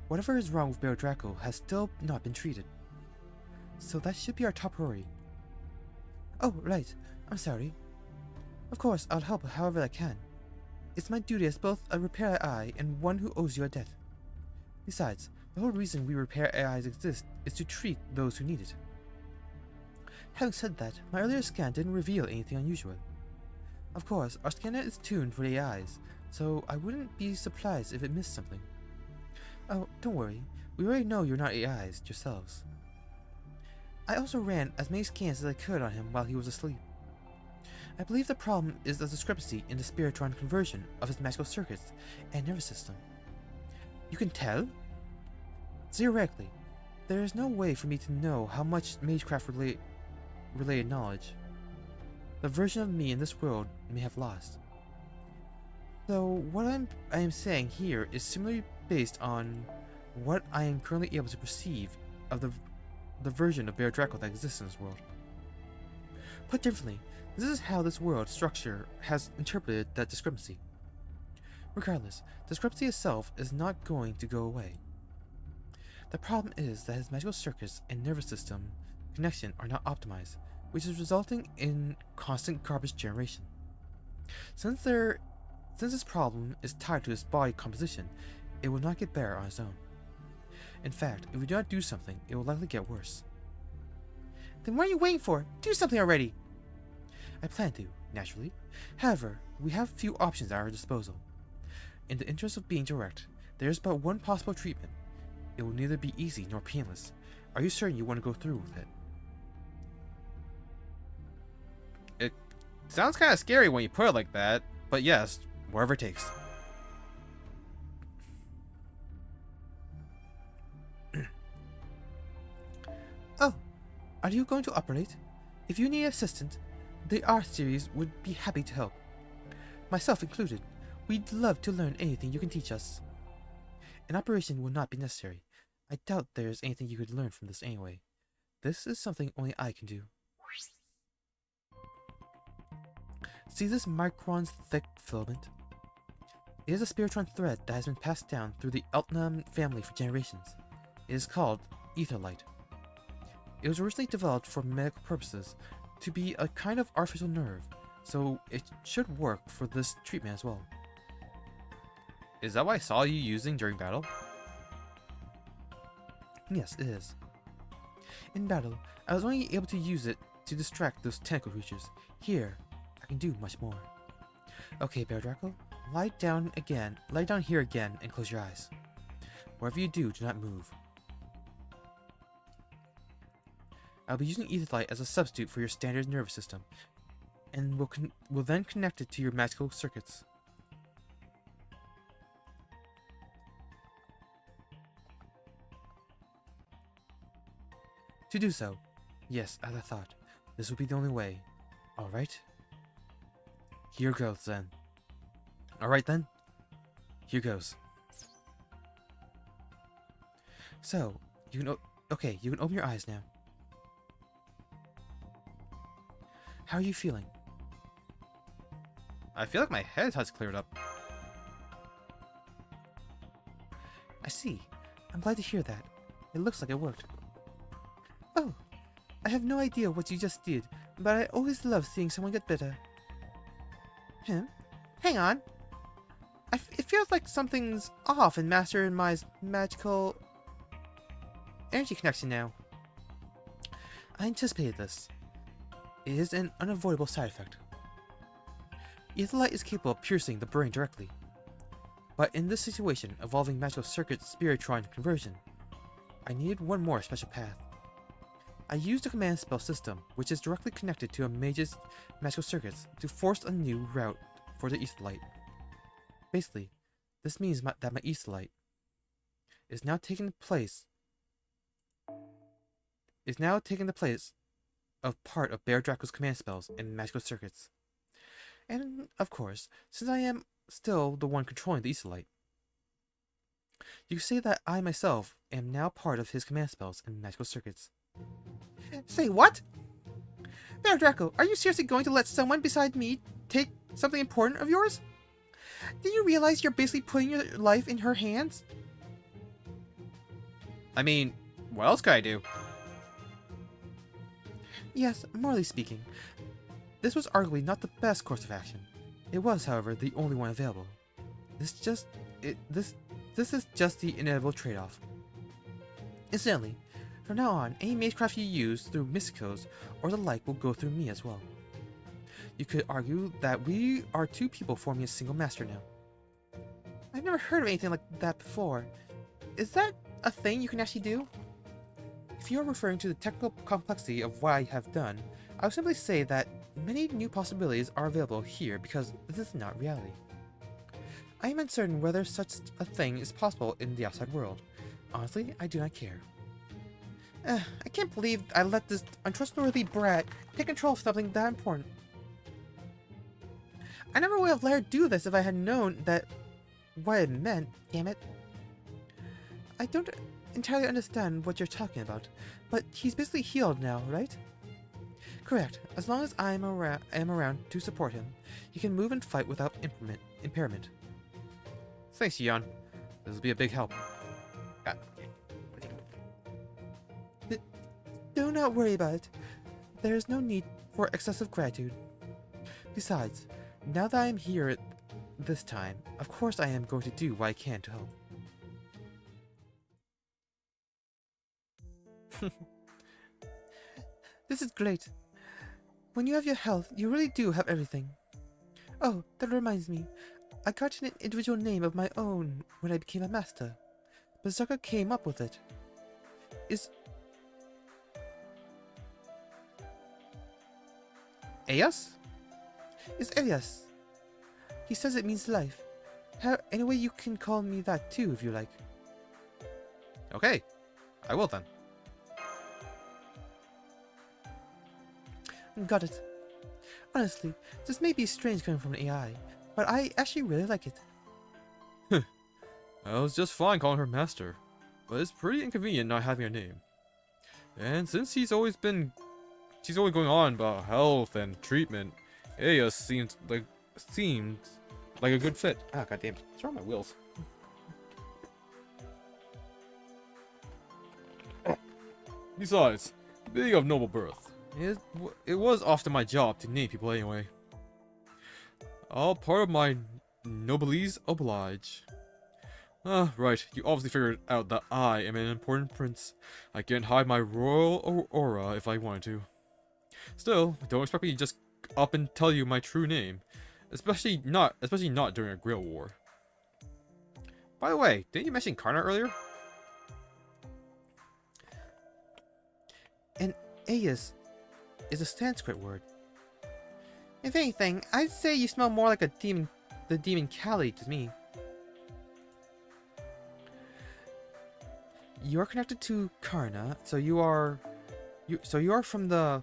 Whatever is wrong with Bear Draco has still not been treated. So that should be our top priority. Oh, right. I'm sorry. Of course, I'll help however I can. It's my duty as both a repair AI and one who owes you a debt. Besides, the whole reason we repair AIs exist is to treat those who need it. Having said that, my earlier scan didn't reveal anything unusual. Of course, our scanner is tuned for the AIs, so I wouldn't be surprised if it missed something. Oh, don't worry, we already know you're not AIs yourselves. I also ran as many scans as I could on him while he was asleep. I believe the problem is the discrepancy in the Spiritron conversion of his magical circuits and nervous system. You can tell? Theoretically, there is no way for me to know how much Magecraft related knowledge the version of me in this world may have lost. So what I am saying here is similarly based on what I am currently able to perceive of the version of Bear Draco that exists in this world. Put differently, this is how this world structure has interpreted that discrepancy. Regardless, discrepancy itself is not going to go away. The problem is that his magical circuits and nervous system connection are not optimized, which is resulting in constant garbage generation. Since this problem is tied to his body composition, it will not get better on its own. In fact, if we do not do something, it will likely get worse. Then what are you waiting for? Do something already! I plan to, naturally. However, we have few options at our disposal. In the interest of being direct, there is but one possible treatment. It will neither be easy nor painless. Are you certain you want to go through with it? It sounds kind of scary when you put it like that, but yes, whatever it takes. Oh, are you going to operate? If you need assistance, the R series would be happy to help. Myself included. We'd love to learn anything you can teach us. An operation will not be necessary. I doubt there's anything you could learn from this anyway. This is something only I can do. See this microns thick filament? It is a Spiritron thread that has been passed down through the Eltnam family for generations. It is called Etherlight. It was originally developed for medical purposes to be a kind of artificial nerve, so it should work for this treatment as well. Is that what I saw you using during battle? Yes, it is. In battle, I was only able to use it to distract those tentacle creatures. Here, I can do much more. Okay, Bear Draco, lie down here again and close your eyes. Whatever you do not move. I'll be using Etherlight as a substitute for your standard nervous system, and will then connect it to your magical circuits. To do so, yes, as I thought, this would be the only way. Alright? Here goes then. Alright then? Here goes. So, you can you can open your eyes now. How are you feeling? I feel like my head has cleared up. I see. I'm glad to hear that. It looks like it worked. Oh, I have no idea what you just did, but I always love seeing someone get better. Hang on. It feels like something's off in Master and my magical energy connection now. I anticipated this. It is an unavoidable side effect. Etherlight is capable of piercing the brain directly. But in this situation involving magical circuit spiritron conversion, I needed one more special path. I used a command spell system, which is directly connected to a mage's magical circuits, to force a new route for the Etherlight. Basically, this means that my Etherlight is now taking the place of part of Bear Draco's command spells and magical circuits. And, of course, since I am still the one controlling the Etherlight, you could say that I myself am now part of his command spells and magical circuits. Say what? Bear Draco, are you seriously going to let someone beside me take something important of yours? Do you realize you're basically putting your life in her hands? I mean, what else could I do? Yes, morally speaking, this was arguably not the best course of action. It was, however, the only one available. This is just the inevitable trade-off. Incidentally, from now on, any magecraft you use through Mysticos or the like will go through me as well. You could argue that we are two people forming a single master now. I've never heard of anything like that before. Is that a thing you can actually do? If you are referring to the technical complexity of what I have done, I would simply say that many new possibilities are available here because this is not reality. I am uncertain whether such a thing is possible in the outside world. Honestly, I do not care. I can't believe I let this untrustworthy brat take control of something that important. I never would have let her do this if I had known that what it meant, damn it. I don't entirely understand what you're talking about, but he's basically healed now, right? Correct. As long as I am around to support him, he can move and fight without impairment. Thanks, Yeon. This will be a big help. Do not worry about it. There is no need for excessive gratitude. Besides, now that I am here this time, of course I am going to do what I can to help. This is great. When you have your health, you really do have everything. Oh, that reminds me. I got an individual name of my own when I became a master. Berserker came up with it. Eos? It's Elias. He says it means life. Anyway, you can call me that too if you like. Okay, I will then. Got it. Honestly, this may be strange coming from an AI, but I actually really like it. I was just fine calling her master, but it's pretty inconvenient not having a name. And since she's always going on about health and treatment, Aya seemed like a good fit. Ah, goddamn! What's wrong with my wheels? Besides, being of noble birth, it was often my job to name people anyway. All part of my noblesse oblige. Right, you obviously figured out that I am an important prince. I can't hide my royal aura if I wanted to. Still, don't expect me to just up and tell you my true name. Especially not during a grill war. By the way, didn't you mention Karna earlier? Aeus is a Sanskrit word. If anything, I'd say you smell more like the demon Kali to me. You are connected to Karna, so you are from the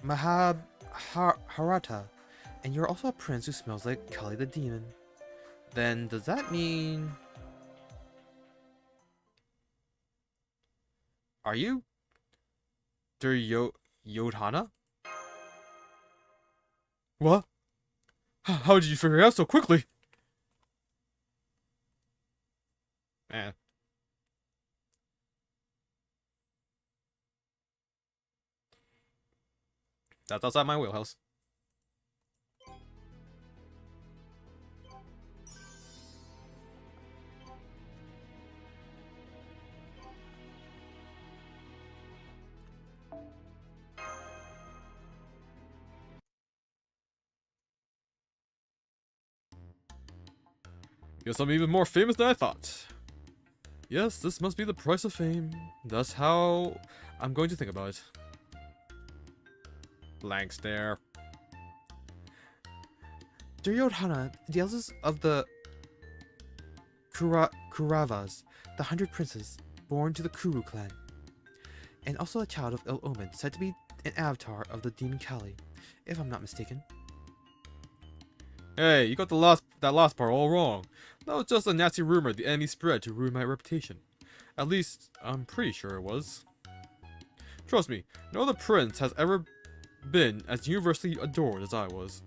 Mahabharata, and you're also a prince who smells like Kali the demon. Then does that mean... Are you Duryodhana? What? How did you figure it out so quickly? Man. That's outside my wheelhouse. Guess I'm even more famous than I thought. Yes, this must be the price of fame. That's how I'm going to think about it. Blank stare. Duryodhana, the eldest of the Kauravas, the 100 princes, born to the Kuru clan, and also a child of ill omen, said to be an avatar of the demon Kali, if I'm not mistaken. Hey, you got that last part all wrong. That was just a nasty rumor the enemy spread to ruin my reputation. At least, I'm pretty sure it was. Trust me, no other prince has ever been as universally adored as I was.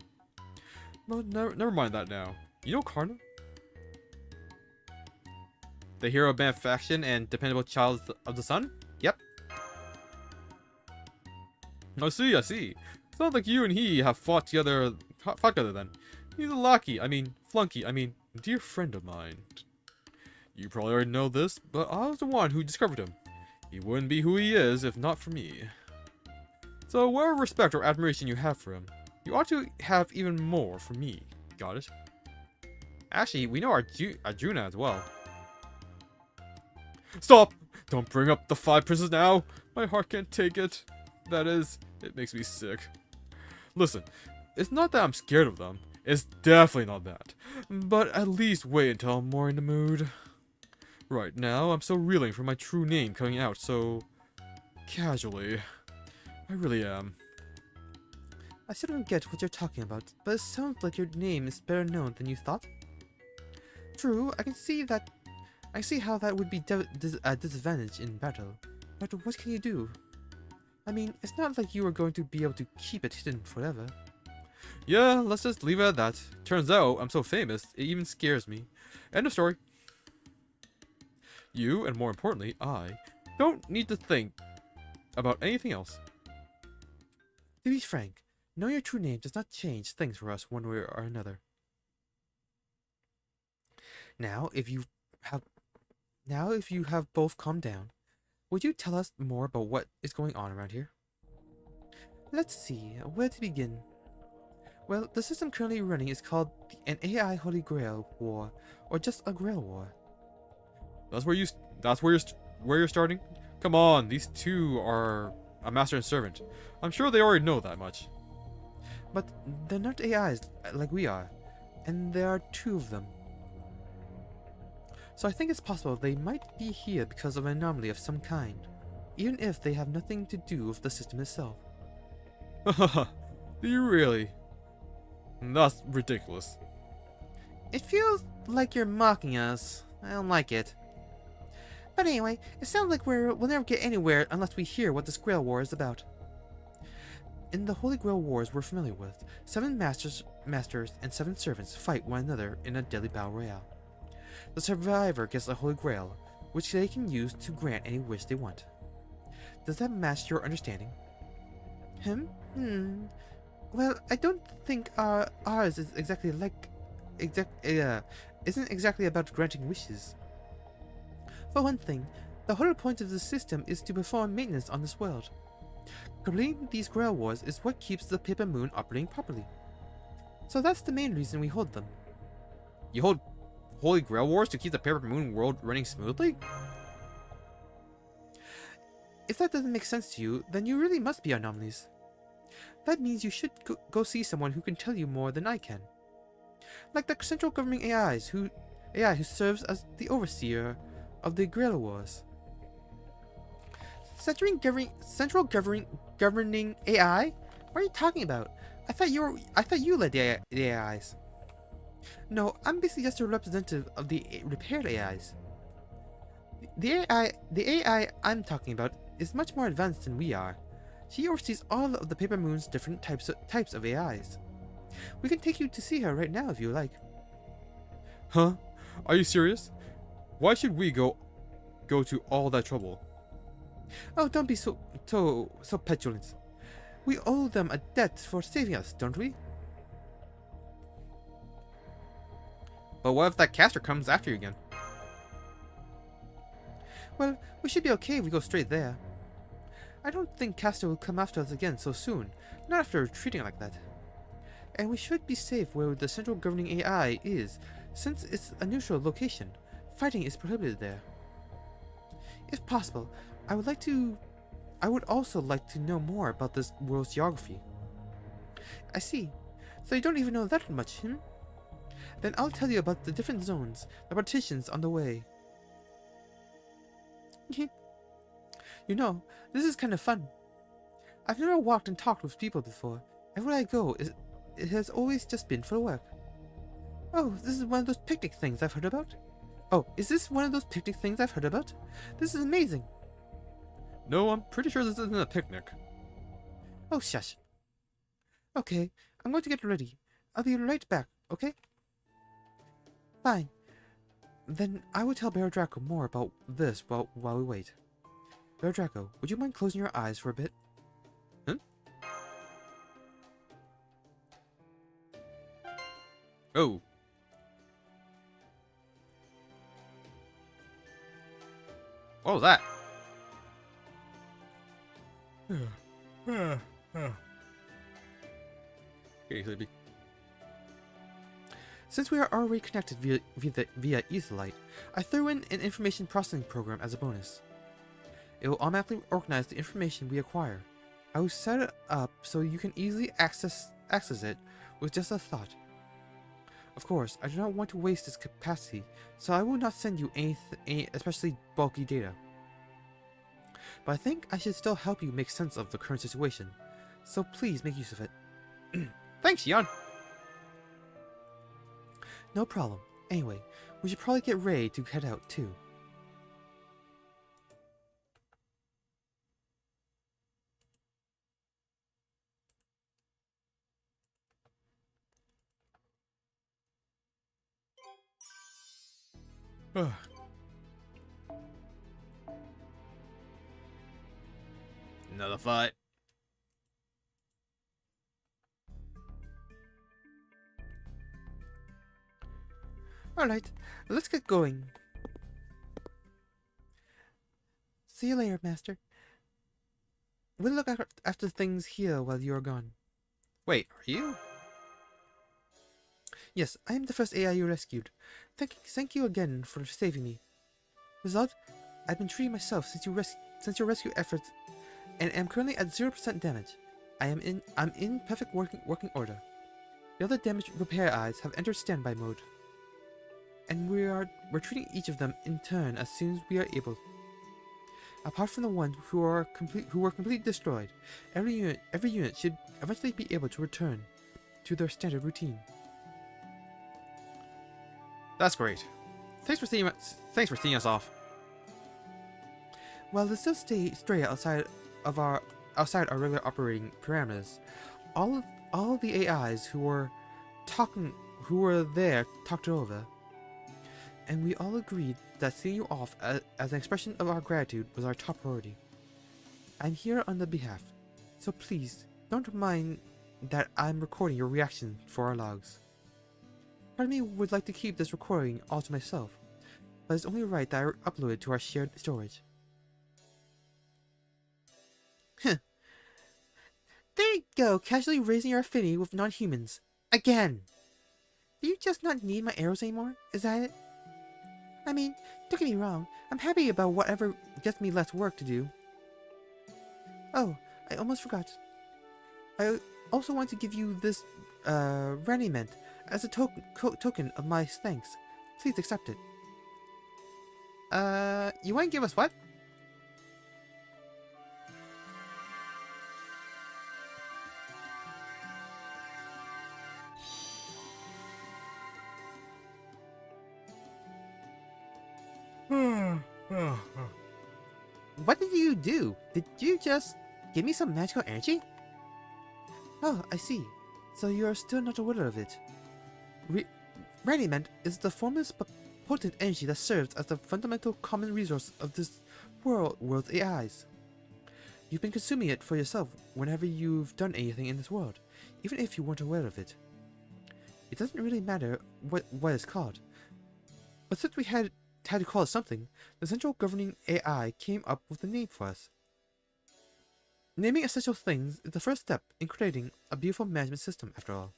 But never mind that now. You know Karna? The hero of benefaction and dependable child of the sun? Yep. I see. Sounds like you and he have fought together then. He's a lackey, flunky, dear friend of mine. You probably already know this, but I was the one who discovered him. He wouldn't be who he is if not for me. So whatever respect or admiration you have for him, you ought to have even more for me. Got it? Actually, we know Arjuna as well. Stop! Don't bring up the 5 princes now! My heart can't take it. That is, it makes me sick. Listen, it's not that I'm scared of them. It's definitely not that. But at least wait until I'm more in the mood. Right now, I'm still reeling from my true name coming out so... casually. I really am. I still don't get what you're talking about, but it sounds like your name is better known than you thought. True, I can see how that would be a disadvantage in battle, but what can you do? It's not like you are going to be able to keep it hidden forever. Yeah, let's just leave it at that. Turns out, I'm so famous, it even scares me. End of story. You, and more importantly, I, don't need to think about anything else. To be frank, knowing your true name does not change things for us one way or another. Now, if you have both calmed down, would you tell us more about what is going on around here? Let's see, where to begin? Well, the system currently running is called an AI Holy Grail War, or just a Grail War. That's where you're starting? Come on, these two are a master and servant. I'm sure they already know that much. But they're not AIs like we are, and there are 2 of them. So I think it's possible they might be here because of an anomaly of some kind, even if they have nothing to do with the system itself. Haha, do you really? That's ridiculous. It feels like you're mocking us. I don't like it. But anyway, it sounds like we'll never get anywhere unless we hear what this Grail War is about. In the Holy Grail Wars we're familiar with, 7 masters and 7 servants fight one another in a deadly battle royale. The survivor gets the Holy Grail, which they can use to grant any wish they want. Does that match your understanding? Well, I don't think ours is isn't exactly about granting wishes. For one thing, the whole point of the system is to perform maintenance on this world. Completing these Grail Wars is what keeps the Paper Moon operating properly. So that's the main reason we hold them. You hold Holy Grail Wars to keep the Paper Moon world running smoothly? If that doesn't make sense to you, then you really must be anomalies. That means you should go see someone who can tell you more than I can. Like the central governing AI who serves as the overseer of the Guerrilla Wars. Central governing AI? What are you talking about? I thought you led the AIs. No, I'm basically just a representative of the repaired AIs. The AI I'm talking about is much more advanced than we are. She oversees all of the Paper Moon's different types of AIs. We can take you to see her right now if you like. Huh? Are you serious? Why should we go to all that trouble? Oh, don't be so petulant. We owe them a debt for saving us, don't we? But what if that caster comes after you again? Well, we should be okay if we go straight there. I don't think Castor will come after us again so soon, not after retreating like that. And we should be safe where the central governing AI is, since it's a neutral location. Fighting is prohibited there. If possible, I would also like to know more about this world's geography. I see. So you don't even know that much, hmm? Then I'll tell you about the different zones, the partitions on the way. You know, this is kind of fun. I've never walked and talked with people before. Everywhere I go, it has always just been for work. Oh, this is one of those picnic things I've heard about? This is amazing. No, I'm pretty sure this isn't a picnic. Oh, shush. Okay, I'm going to get ready. I'll be right back, okay? Fine. Then I will tell Bear Draco more about this while we wait. Bear Draco, would you mind closing your eyes for a bit? Huh? Oh. What was that? Okay, sleepy. Since we are already connected via Etherlight, I threw in an information processing program as a bonus. It will automatically organize the information we acquire. I will set it up so you can easily access it with just a thought. Of course, I do not want to waste this capacity, so I will not send you any especially bulky data. But I think I should still help you make sense of the current situation, so please make use of it. Thanks, Yon. No problem. Anyway, we should probably get ready to head out too. Another fight. Alright, let's get going. See you later, Master. We'll look after things here while you are gone. Wait, are you? Yes, I am the first AI you rescued. Thank you again for saving me. Result, I've been treating myself since your rescue efforts, and am currently at 0% damage. I'm in perfect working order. The other damaged repair eyes have entered standby mode, and we're treating each of them in turn as soon as we are able. Apart from the ones who were completely destroyed, every unit should eventually be able to return to their standard routine. That's great. Thanks for seeing us off. While they still stray outside our regular operating parameters, all the AIs who were there talked it over, and we all agreed that seeing you off as an expression of our gratitude was our top priority. I'm here on the behalf, so please don't mind that I'm recording your reaction for our logs. Part of me would like to keep this recording all to myself, but it's only right that I upload it to our shared storage. Huh. There you go, casually raising your affinity with non-humans. Again! Do you just not need my arrows anymore? Is that it? I mean, don't get me wrong, I'm happy about whatever gets me less work to do. Oh, I almost forgot. I also want to give you this raiment as a token of my thanks. Please accept it. You want to give us what? What did you do? Did you just give me some magical energy? Oh, I see. So you are still not aware of it. Raiment is the formless but potent energy that serves as the fundamental common resource of this world's AIs. You've been consuming it for yourself whenever you've done anything in this world, even if you weren't aware of it. It doesn't really matter what it's called. But since we had to call it something, the central governing AI came up with a name for us. Naming essential things is the first step in creating a beautiful management system, after all.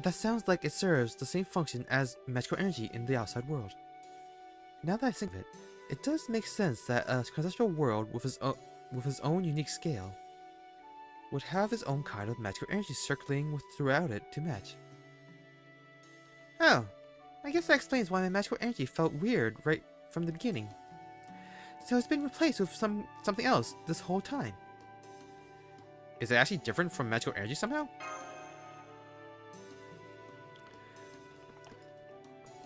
That sounds like it serves the same function as magical energy in the outside world. Now that I think of it, it does make sense that a conceptual world with its own unique scale would have its own kind of magical energy circulating throughout it to match. Oh, I guess that explains why my magical energy felt weird right from the beginning. So it's been replaced with something else this whole time. Is it actually different from magical energy somehow?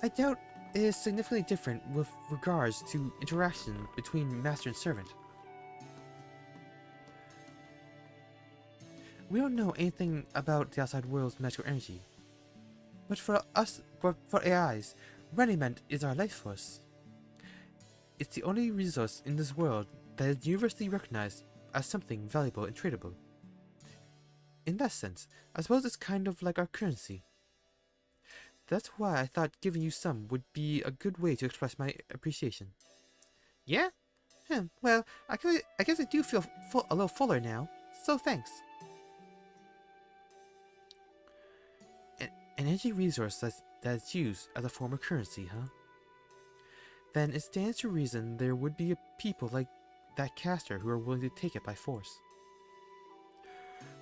I doubt it is significantly different with regards to interaction between master and servant. We don't know anything about the outside world's magical energy. But for AIs, raiment is our life force. It's the only resource in this world that is universally recognized as something valuable and tradable. In that sense, I suppose it's kind of like our currency. That's why I thought giving you some would be a good way to express my appreciation. Yeah? Well, I guess I do feel a little fuller now, so thanks. An energy resource that's used as a form of currency, huh? Then it stands to reason there would be people like that caster who are willing to take it by force.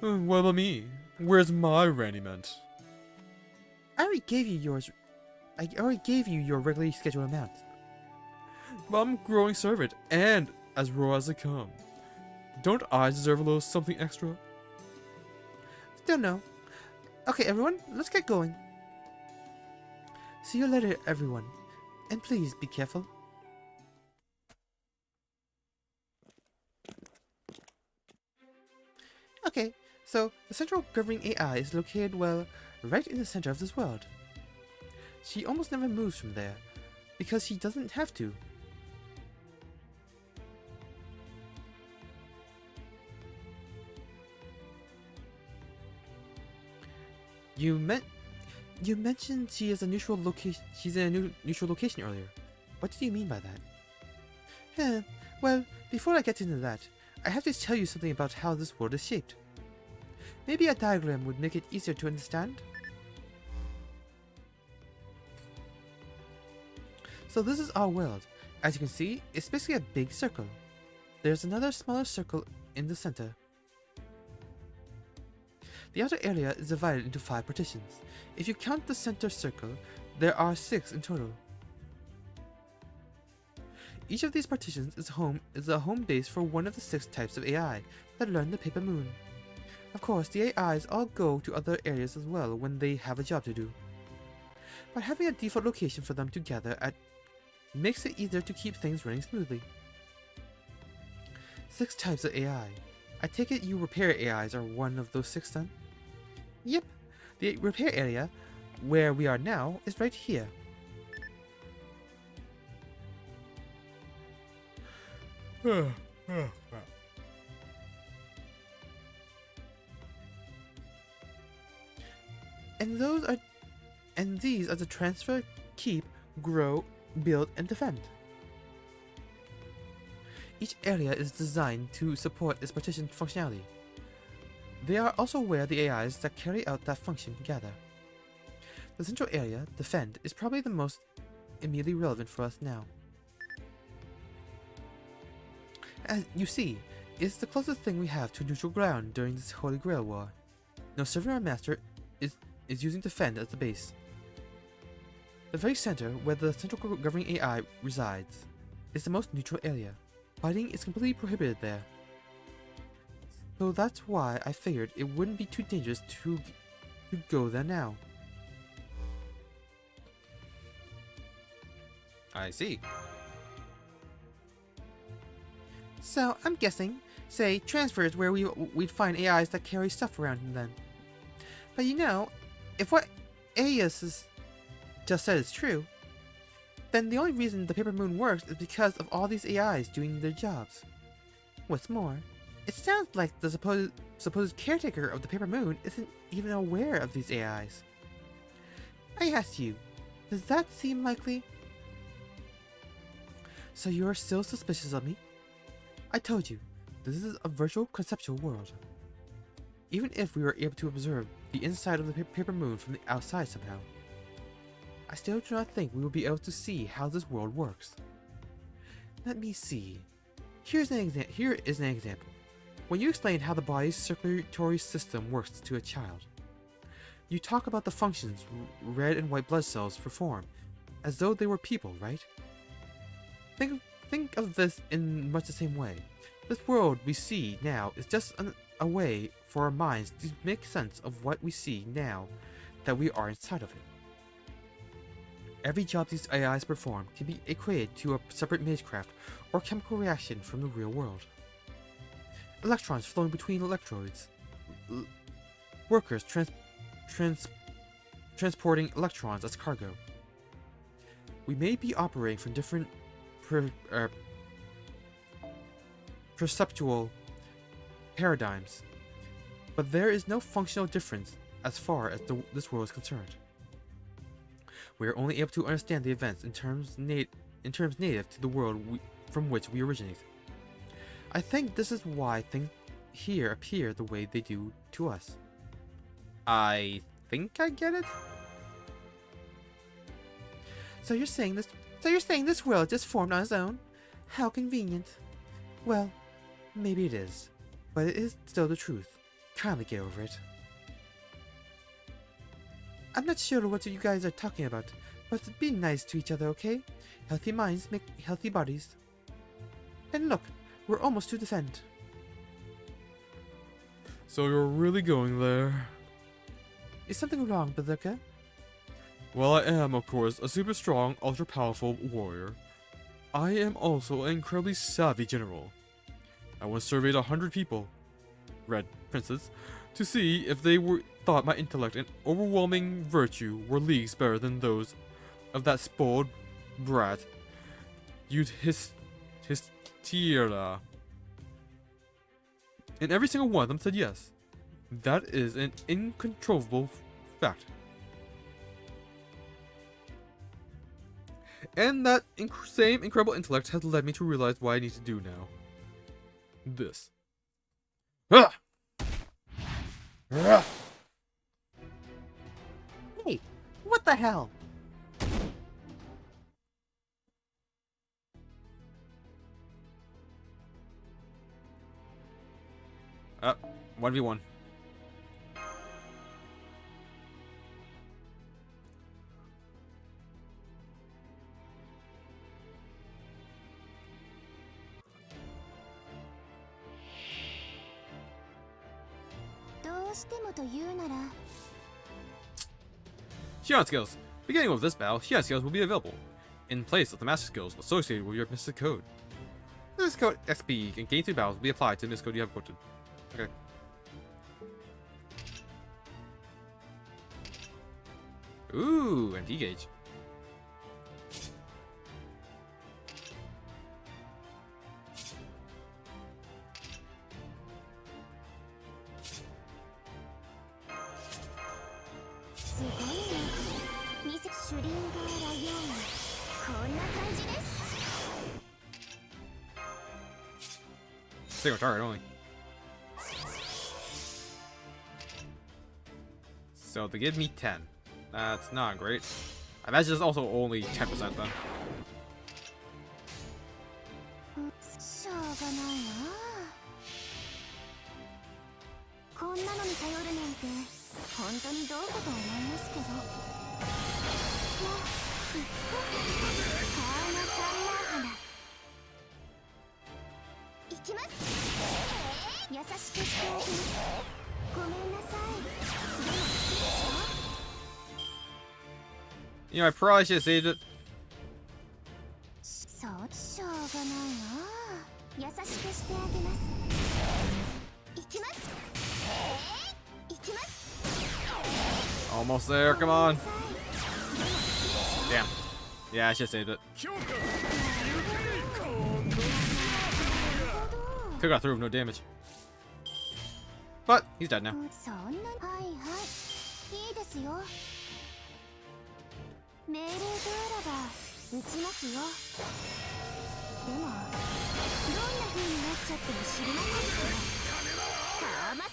What about me? Where's my raiment? I already gave you yours. I already gave you your regularly scheduled amount. But I'm growing servant and as raw as they come. Don't I deserve a little something extra? Still no. Okay, everyone, let's get going. See you later, everyone. And please be careful. Okay, so the central governing AI is located, well, right in the center of this world. She almost never moves from there, because she doesn't have to. You mentioned she is a neutral location. She's in a neutral location earlier. What did you mean by that? Well, before I get into that, I have to tell you something about how this world is shaped. Maybe a diagram would make it easier to understand. So this is our world. As you can see, it's basically a big circle. There's another smaller circle in the center. The outer area is divided into 5 partitions. If you count the center circle, there are 6 in total. Each of these partitions is a home base for one of the 6 types of AI that learn the Paper Moon. Of course, the AIs all go to other areas as well when they have a job to do. But having a default location for them to gather at makes it easier to keep things running smoothly. 6 types of AI. I take it you repair AIs are one of those 6 then? Yep, the repair area, where we are now, is right here. And these are the transfer, keep, grow, build, and defend. Each area is designed to support its partition functionality. They are also where the AIs that carry out that function gather. The central area, defend, is probably the most immediately relevant for us now. As you see, it's the closest thing we have to neutral ground during this Holy Grail War. No servant or master is using defend as the base. The very center, where the central governing AI resides, is the most neutral area. Fighting is completely prohibited there. So that's why I figured it wouldn't be too dangerous to go there now. I see. So I'm guessing, say, transfers where we'd find AIs that carry stuff around then. But you know, if what Aius just said is true, then the only reason the Paper Moon works is because of all these AIs doing their jobs. What's more, it sounds like the supposed caretaker of the Paper Moon isn't even aware of these AIs. I ask you, does that seem likely? So you're still suspicious of me? I told you, this is a virtual conceptual world. Even if we were able to observe the inside of the Paper Moon from the outside somehow, I still do not think we will be able to see how this world works. Let me see. Here is an example. When you explain how the body's circulatory system works to a child, you talk about the functions red and white blood cells perform, as though they were people, right? Think of this in much the same way. This world we see now is just a way for our minds to make sense of what we see now that we are inside of it. Every job these AIs perform can be equated to a separate magecraft or chemical reaction from the real world. Electrons flowing between electrodes. Workers transporting electrons as cargo. We may be operating from different perceptual paradigms, but there is no functional difference as far as this world is concerned. We are only able to understand the events in terms native to the world from which we originate. I think this is why things here appear the way they do to us. I think I get it? So you're saying this world just formed on its own? How convenient. Well, maybe it is, but it is still the truth. Kindly get over it. I'm not sure what you guys are talking about, but be nice to each other, okay? Healthy minds make healthy bodies. And look, we're almost to defend. So you're really going there? Is something wrong, Berserker? Well, I am, of course, a super strong, ultra powerful warrior. I am also an incredibly savvy general. I once surveyed 100 people, red princes, to see if they thought my intellect and overwhelming virtue were leagues better than those of that spoiled brat, Hysteria. And every single one of them said yes. That is an incontrovertible fact. And that same incredible intellect has led me to realize what I need to do now. This. Ah! Ah! Hey, what the hell? 1v1. Shion skills. Beginning with this battle, Shion skills will be available in place of the master skills associated with your mystic code. This code XP and gain through battles will be applied to the mystic code you have quoted. Okay. Ooh, and D-gauge. Single target only. So they give me 10. That's not great. I imagine it's also only 10% then. がないな。こんなのに頼るなんて本当にどうかと思いますけど。まあ、いっか。川の三枚花。いきます。優しくしてあげます。ごめんなさい。でも好きでしょ。You know, I probably should have saved it. そう、しょうがないな。優しくしてあげます。いきます。いきます。 Almost there, come on. ごめんなさい。 Damn. Yeah, I should have saved it. 強化 Could got through with no damage. But he's dead now. そんな、はいはい、いいですよ。命令通らば撃ちますよ。でもどんな風になっちゃっても知りませんから。川間三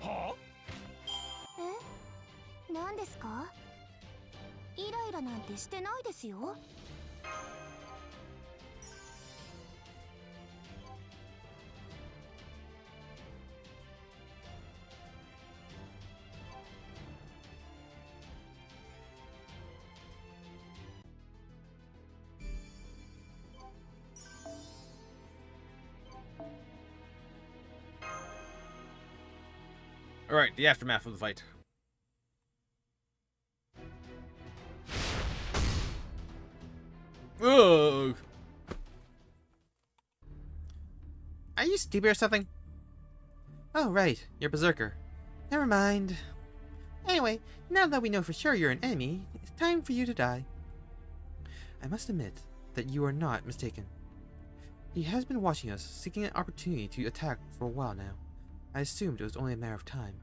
毛花。はえ、何ですか？イライラなんてしてないですよ。Alright, the aftermath of the fight. Ugh. Are you stupid or something? Oh, right. You're Berserker. Never mind. Anyway, now that we know for sure you're an enemy, it's time for you to die. I must admit that you are not mistaken. He has been watching us, seeking an opportunity to attack for a while now. I assumed it was only a matter of time.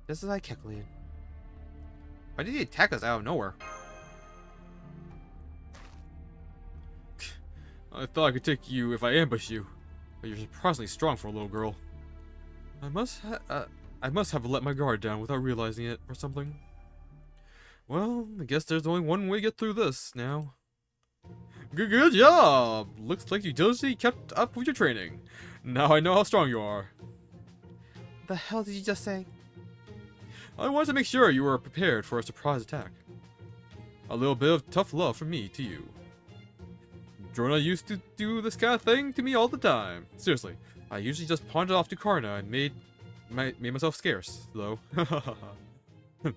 Just as I calculated. Why did he attack us out of nowhere? I thought I could take you if I ambush you, but you're surprisingly strong for a little girl. I must have let my guard down without realizing it, or something. Well, I guess there's only one way to get through this now. Good job! Looks like you diligently kept up with your training. Now I know how strong you are. The hell did you just say? I wanted to make sure you were prepared for a surprise attack. A little bit of tough love from me to you. Drona used to do this kind of thing to me all the time. Seriously, I usually just pawned it off to Karna and made myself scarce, though. For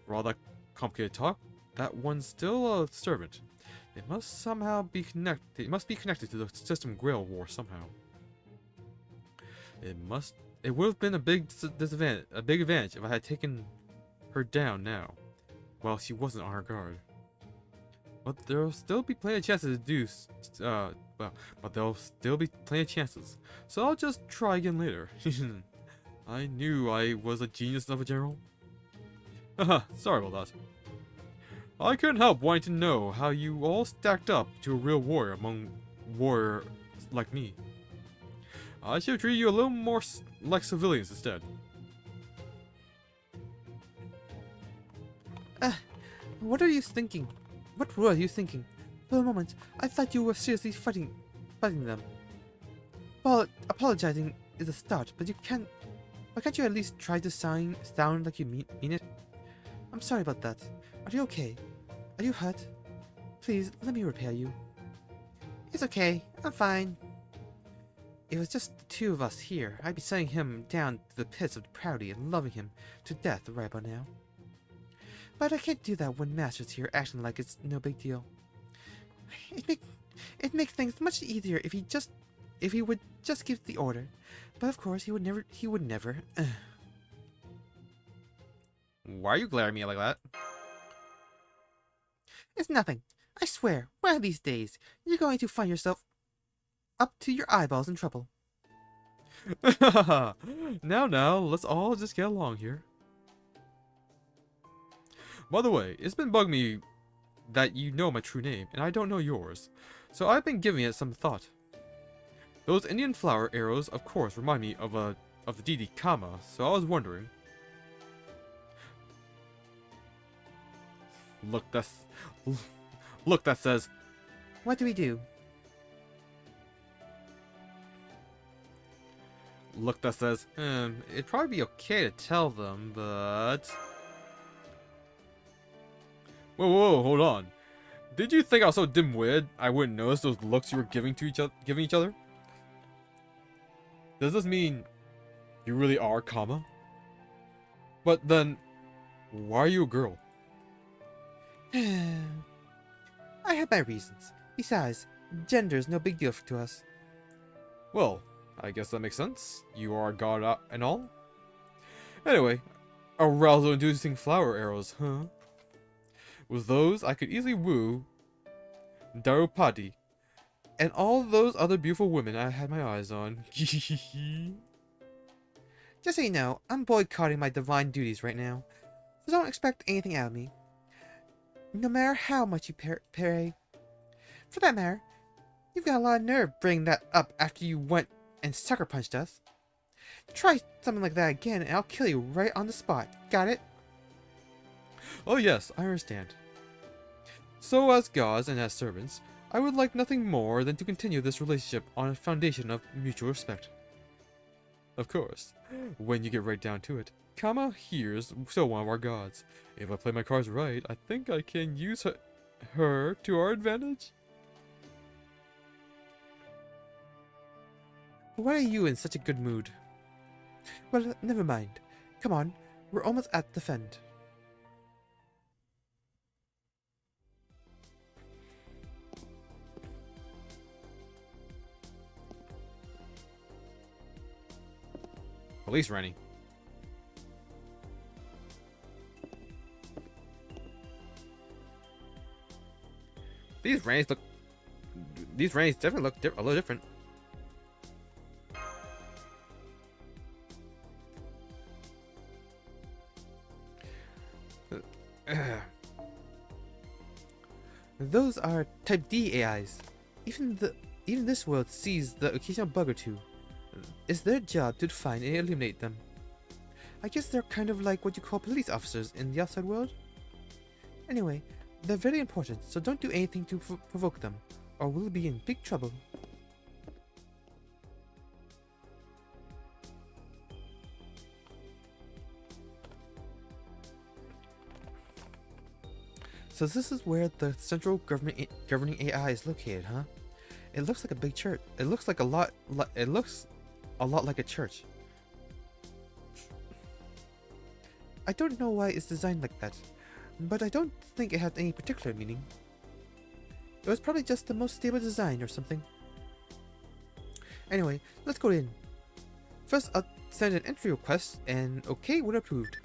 all that complicated talk, that one's still a servant. It must somehow be connected. It must be connected to the system Grail War somehow. It would have been a big advantage if I had taken her down now, while she wasn't on her guard. But there'll still be plenty of chances to do. But there'll still be plenty of chances. So I'll just try again later. I knew I was a genius of a general. Haha, sorry about that. I couldn't help wanting to know how you all stacked up to a real warrior among warriors like me. I should have treated you a little more like civilians instead. What are you thinking? What were you thinking? For a moment, I thought you were seriously fighting them. Well, apologizing is a start, but you can't. Why can't you at least try to sound like you mean it? I'm sorry about that. Are you okay? Are you hurt? Please, let me repair you. It's okay. I'm fine. If it was just the two of us here, I'd be sending him down to the pits of depravity and loving him to death right by now. But I can't do that when Master's here acting like it's no big deal. It'd make things much easier if he would just give the order. But of course he would never. Why are you glaring at me like that? It's nothing. I swear, one of these days, you're going to find yourself up to your eyeballs in trouble. Now, let's all just get along here. By the way, it's been bugging me that you know my true name, and I don't know yours. So I've been giving it some thought. Those Indian flower arrows, of course, remind me of the deity Kama, so I was wondering. Look, that says... What do we do? look that says, it'd probably be okay to tell them, but... Whoa, hold on. Did you think I was so dim-witted I wouldn't notice those looks you were giving each other? Does this mean you really are Kama? But then, why are you a girl? I have my reasons. Besides, gender is no big deal to us. Well, I guess that makes sense. You are a god and all. Anyway, arousal-inducing flower arrows, huh? With those, I could easily woo Darupati and all those other beautiful women I had my eyes on. Just so you know, I'm boycotting my divine duties right now, so don't expect anything out of me. No matter how much you pay. For that matter, you've got a lot of nerve bringing that up after you went and sucker punched us. Try something like that again and I'll kill you right on the spot. Got it? Oh yes, I understand. So as gods and as servants, I would like nothing more than to continue this relationship on a foundation of mutual respect. Of course, when you get right down to it, Kama here's still one of our gods. If I play my cards right, I think I can use her to our advantage. Why are you in such a good mood? Well, never mind. Come on, we're almost at the Fend. Police Rennie. These Rennies definitely look a little different. Those are Type D AIs. Even this world sees the occasional bug or two. It's their job to find and eliminate them. I guess they're kind of like what you call police officers in the outside world. Anyway, they're very important, so don't do anything to provoke them, or we'll be in big trouble. So this is where the central governing AI is located, huh? It looks like a big church. It looks like a lot like a church. I don't know why it's designed like that, but I don't think it had any particular meaning. It was probably just the most stable design or something. Anyway, let's go in. First, I'll send an entry request and okay when approved.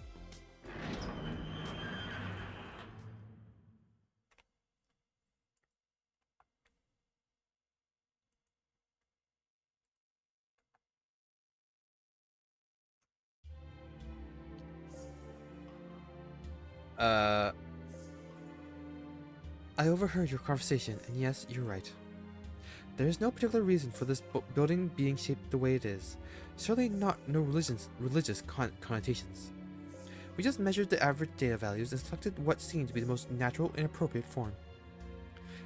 I overheard your conversation, and yes, you're right. There is no particular reason for this building being shaped the way it is. Certainly no religious connotations. We just measured the average data values and selected what seemed to be the most natural and appropriate form.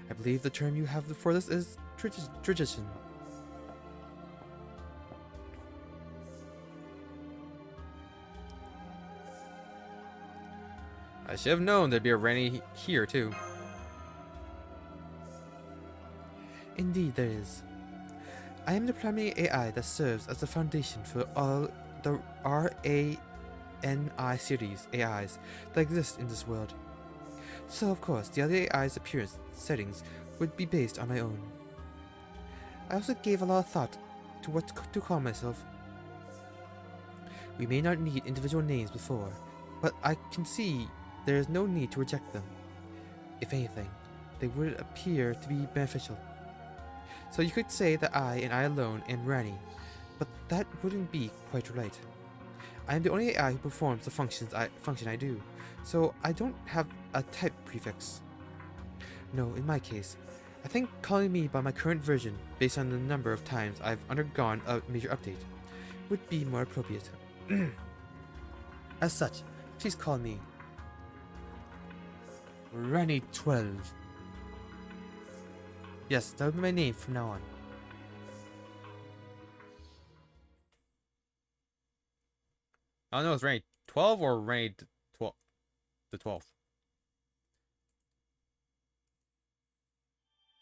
I believe the term you have for this is tradition. I should have known there'd be a Rennie here too. Indeed, there is. I am the primary AI that serves as the foundation for all the RANI series AIs that exist in this world. So, of course, the other AI's appearance settings would be based on my own. I also gave a lot of thought to what to call myself. We may not need individual names before, but I can see there is no need to reject them. If anything, they would appear to be beneficial. So you could say that I and I alone am Rani, but that wouldn't be quite right. I am the only AI who performs the function I do, so I don't have a type prefix. No, in my case, I think calling me by my current version, based on the number of times I've undergone a major update, would be more appropriate. As such, please call me Rani 12. Yes, that would be my name from now on. I don't know, it's ranked 12 or ranked 12. The 12th.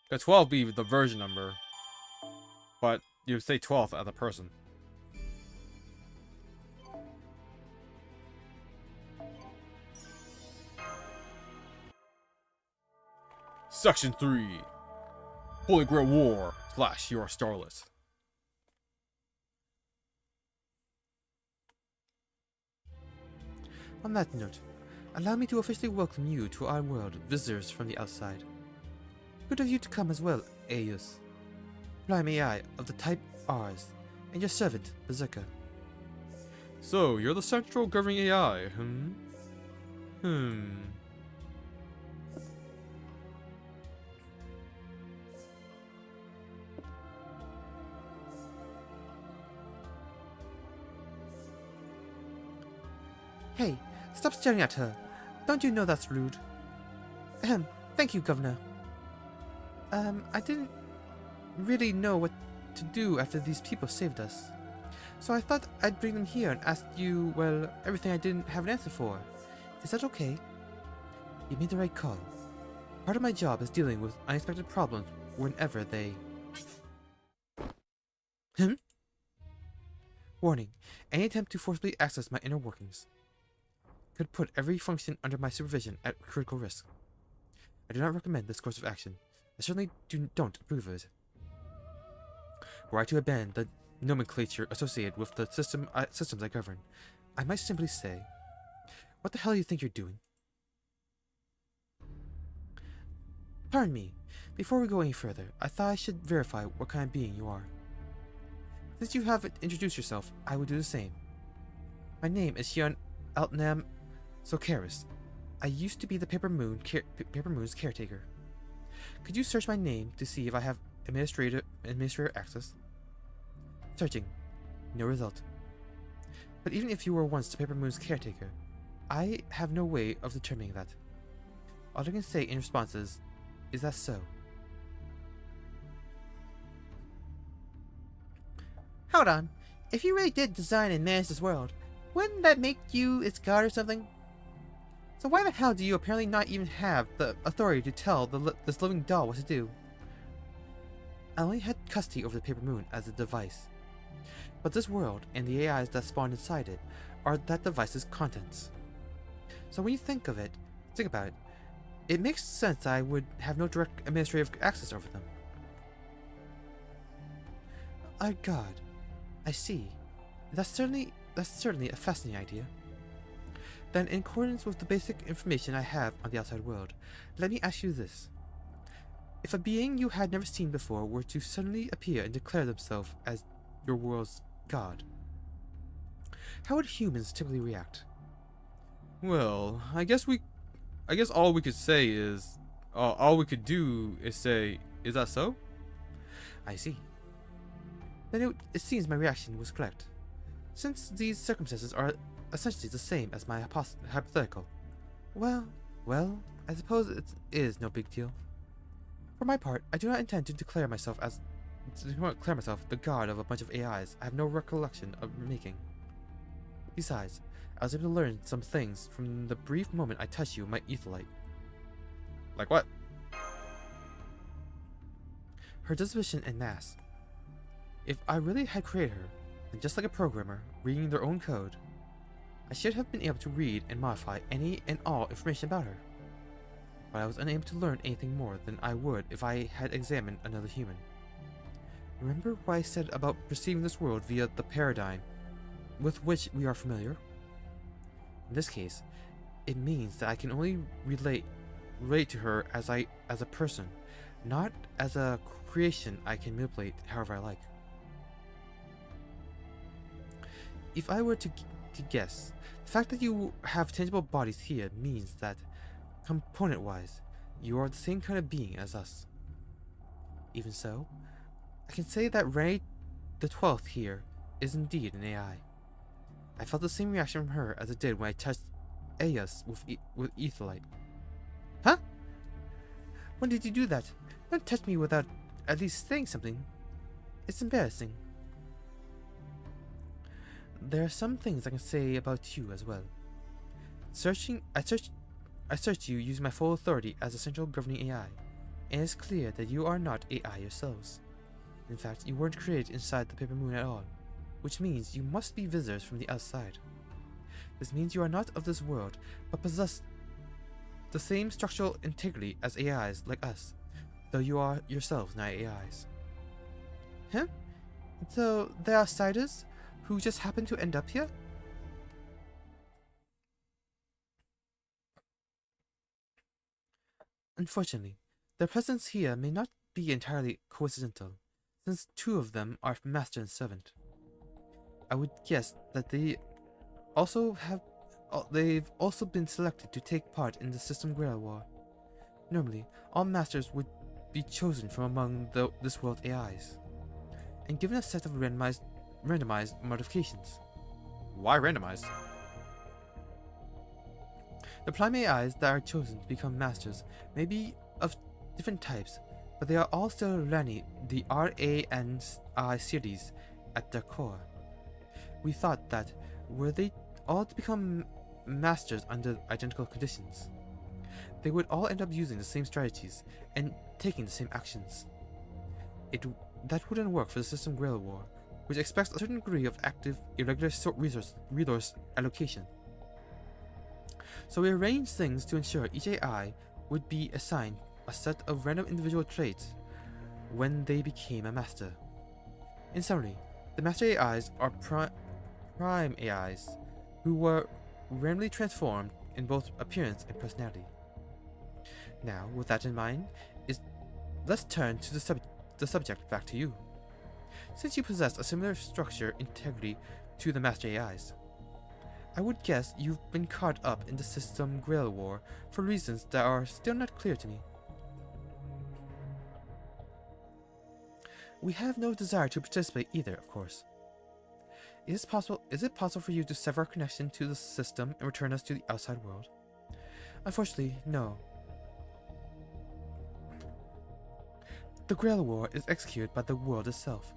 The 12 be the version number, but you would say 12th as a person. Section 3. Holy Grail War / You Are Starless. On that note, allow me to officially welcome you to our world, visitors from the outside. Good of you to come as well, Aeus. Prime AI of the type Rs, and your servant, Berserker. So, you're the central governing AI, Hey, stop staring at her. Don't you know that's rude? Thank you, Governor. I didn't really know what to do after these people saved us. So I thought I'd bring them here and ask you, well, everything I didn't have an answer for. Is that okay? You made the right call. Part of my job is dealing with unexpected problems whenever they... Warning. Any attempt to forcibly access my inner workings could put every function under my supervision at critical risk. I do not recommend this course of action. I certainly don't approve of it. Were I to abandon the nomenclature associated with the systems I govern, I might simply say, what the hell do you think you're doing? Pardon me. Before we go any further, I thought I should verify what kind of being you are. Since you have introduced yourself, I will do the same. My name is Hyun Altnam Sokaris. I used to be the Paper Moon's caretaker. Could you search my name to see if I have administrator access? Searching. No result. But even if you were once the Paper Moon's caretaker, I have no way of determining that. All I can say in response is that so? Hold on. If you really did design and manage this world, wouldn't that make you its god or something? So why the hell do you apparently not even have the authority to tell this living doll what to do? I only had custody over the Paper Moon as a device. But this world and the AIs that spawn inside it are that device's contents. So when you think about it, it makes sense I would have no direct administrative access over them. Our god. I see. That's certainly a fascinating idea. Then, in accordance with the basic information I have on the outside world, let me ask you this. If a being you had never seen before were to suddenly appear and declare themselves as your world's god, how would humans typically react? Well, I guess all we could say is, all we could do is say, is that so? I see. Then it seems my reaction was correct. Since these circumstances are essentially the same as my hypothetical. Well, I suppose it is no big deal. For my part, I do not intend to declare myself the god of a bunch of AIs I have no recollection of making. Besides, I was able to learn some things from the brief moment I touched you with my etherlight. Like what? Her disposition en masse. If I really had created her, then just like a programmer reading their own code, I should have been able to read and modify any and all information about her. But I was unable to learn anything more than I would if I had examined another human. Remember what I said about perceiving this world via the paradigm with which we are familiar? In this case, it means that I can only relate to her as a person, not as a creation I can manipulate however I like. If I were to guess, the fact that you have tangible bodies here means that, component-wise, you are the same kind of being as us. Even so, I can say that Ray the 12th here is indeed an AI. I felt the same reaction from her as I did when I touched Aeus with etherlight. Huh? When did you do that? Don't touch me without at least saying something. It's embarrassing. There are some things I can say about you as well. I searched you using my full authority as a central governing AI, and it's clear that you are not AI yourselves. In fact, you weren't created inside the Paper Moon at all, which means you must be visitors from the outside. This means you are not of this world, but possess the same structural integrity as AIs like us, though you are yourselves not AIs. Huh? So they're outsiders who just happen to end up here? Unfortunately, their presence here may not be entirely coincidental, since two of them are master and servant. I would guess that they've also been selected to take part in the System Guerrilla War. Normally, all masters would be chosen from among this world's AIs, and given a set of randomized modifications. Why randomized? The prime AIs that are chosen to become masters may be of different types, but they are all still running the RANI series at their core. We thought that, were they all to become masters under identical conditions, they would all end up using the same strategies and taking the same actions. That wouldn't work for the System Guerrilla War, which expects a certain degree of active, irregular resource allocation. So we arranged things to ensure each AI would be assigned a set of random individual traits when they became a master. In summary, the master AIs are prime AIs who were randomly transformed in both appearance and personality. Now, with that in mind, let's turn to the subject back to you. Since you possess a similar structure integrity to the master AIs, I would guess you've been caught up in the System Guerrilla War for reasons that are still not clear to me. We have no desire to participate either, of course. Is it possible for you to sever our connection to the system and return us to the outside world? Unfortunately, no. The Guerrilla War is executed by the world itself.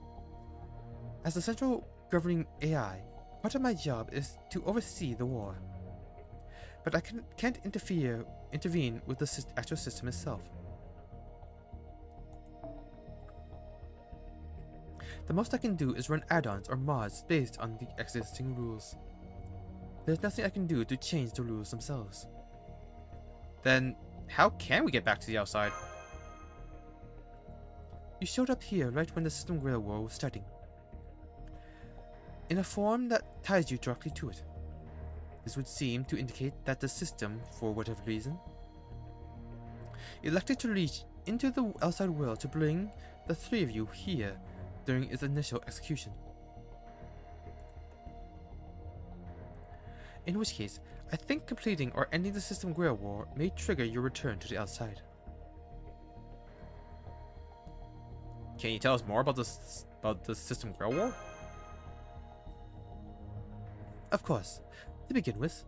As the central governing AI, part of my job is to oversee the war, but I can't intervene with the actual system itself. The most I can do is run add-ons or mods based on the existing rules. There's nothing I can do to change the rules themselves. Then, how can we get back to the outside? You showed up here right when the System Guerrilla War was starting, in a form that ties you directly to it. This would seem to indicate that the system, for whatever reason, elected to reach into the outside world to bring the three of you here during its initial execution. In which case, I think completing or ending the System Guerrilla War may trigger your return to the outside. Can you tell us more about the System Guerrilla War? Of course. To begin with,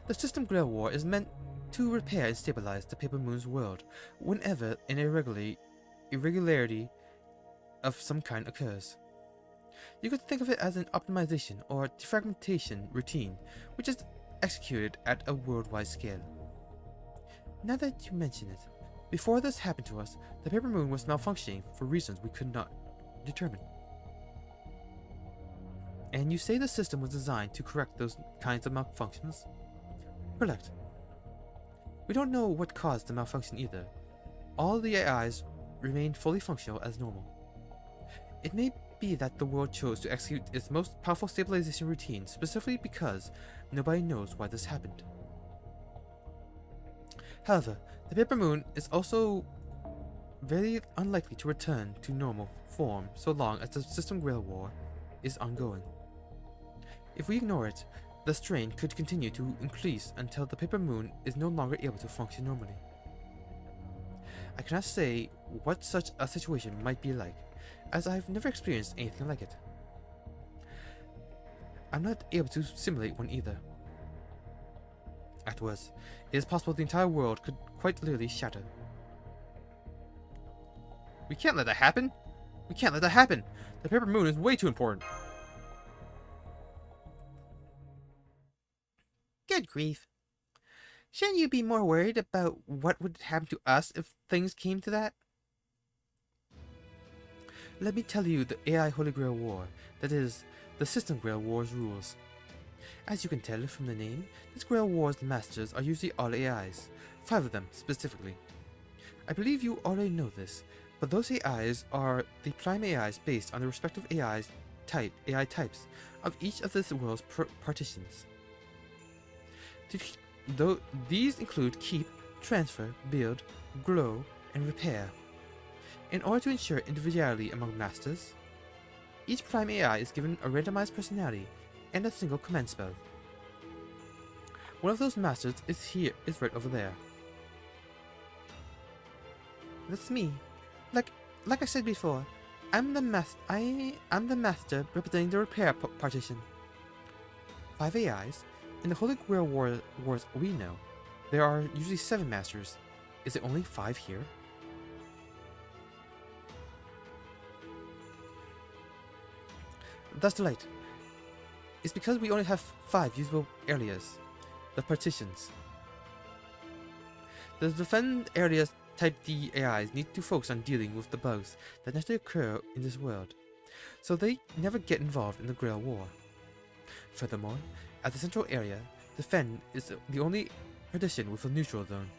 the System Guerrilla War is meant to repair and stabilize the Paper Moon's world whenever an irregularity of some kind occurs. You could think of it as an optimization or defragmentation routine, which is executed at a worldwide scale. Now that you mention it, before this happened to us, the Paper Moon was malfunctioning for reasons we could not determine. And you say the system was designed to correct those kinds of malfunctions? Correct. We don't know what caused the malfunction either. All the AIs remained fully functional as normal. It may be that the world chose to execute its most powerful stabilization routine specifically because nobody knows why this happened. However, the Paper Moon is also very unlikely to return to normal form so long as the System Guerrilla War is ongoing. If we ignore it, the strain could continue to increase until the Paper Moon is no longer able to function normally. I cannot say what such a situation might be like, as I have never experienced anything like it. I'm not able to simulate one either. At worst, it is possible the entire world could quite literally shatter. We can't let that happen! We can't let that happen! The Paper Moon is way too important! Good grief. Shouldn't you be more worried about what would happen to us if things came to that? Let me tell you the AI Holy Grail War, that is, the System Grail War's rules. As you can tell from the name, this Grail War's masters are usually all AIs, 5 of them specifically. I believe you already know this, but those AIs are the prime AIs based on the respective AI types of each of this world's partitions. These include keep, transfer, build, grow, and repair. In order to ensure individuality among masters, each prime AI is given a randomized personality and a single command spell. One of those masters is right over there. That's me. Like I said before, I'm the master representing the repair partition. 5 AIs. In the Holy Grail Wars we know, there are usually 7 masters. Is it only 5 here? That's the light. It's because we only have 5 usable areas, the partitions. The defend areas Type D AIs need to focus on dealing with the bugs that naturally occur in this world, so they never get involved in the Grail War. Furthermore, at the central area, Defend is the only partition with a neutral zone.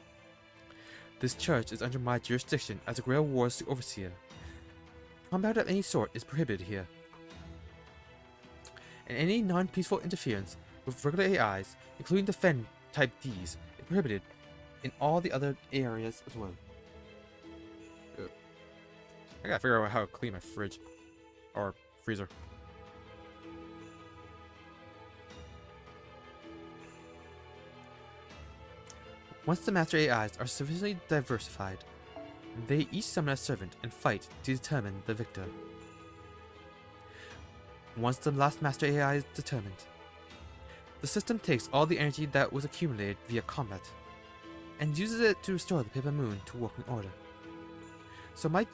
This church is under my jurisdiction as a Grail War's overseer. Combat of any sort is prohibited here, and any non-peaceful interference with regular AIs, including Defend Type Ds, is prohibited in all the other areas as well. I gotta figure out how to clean my fridge. Or freezer. Once the master AIs are sufficiently diversified, they each summon a servant and fight to determine the victor. Once the last master AI is determined, the system takes all the energy that was accumulated via combat and uses it to restore the Paper Moon to working order. So my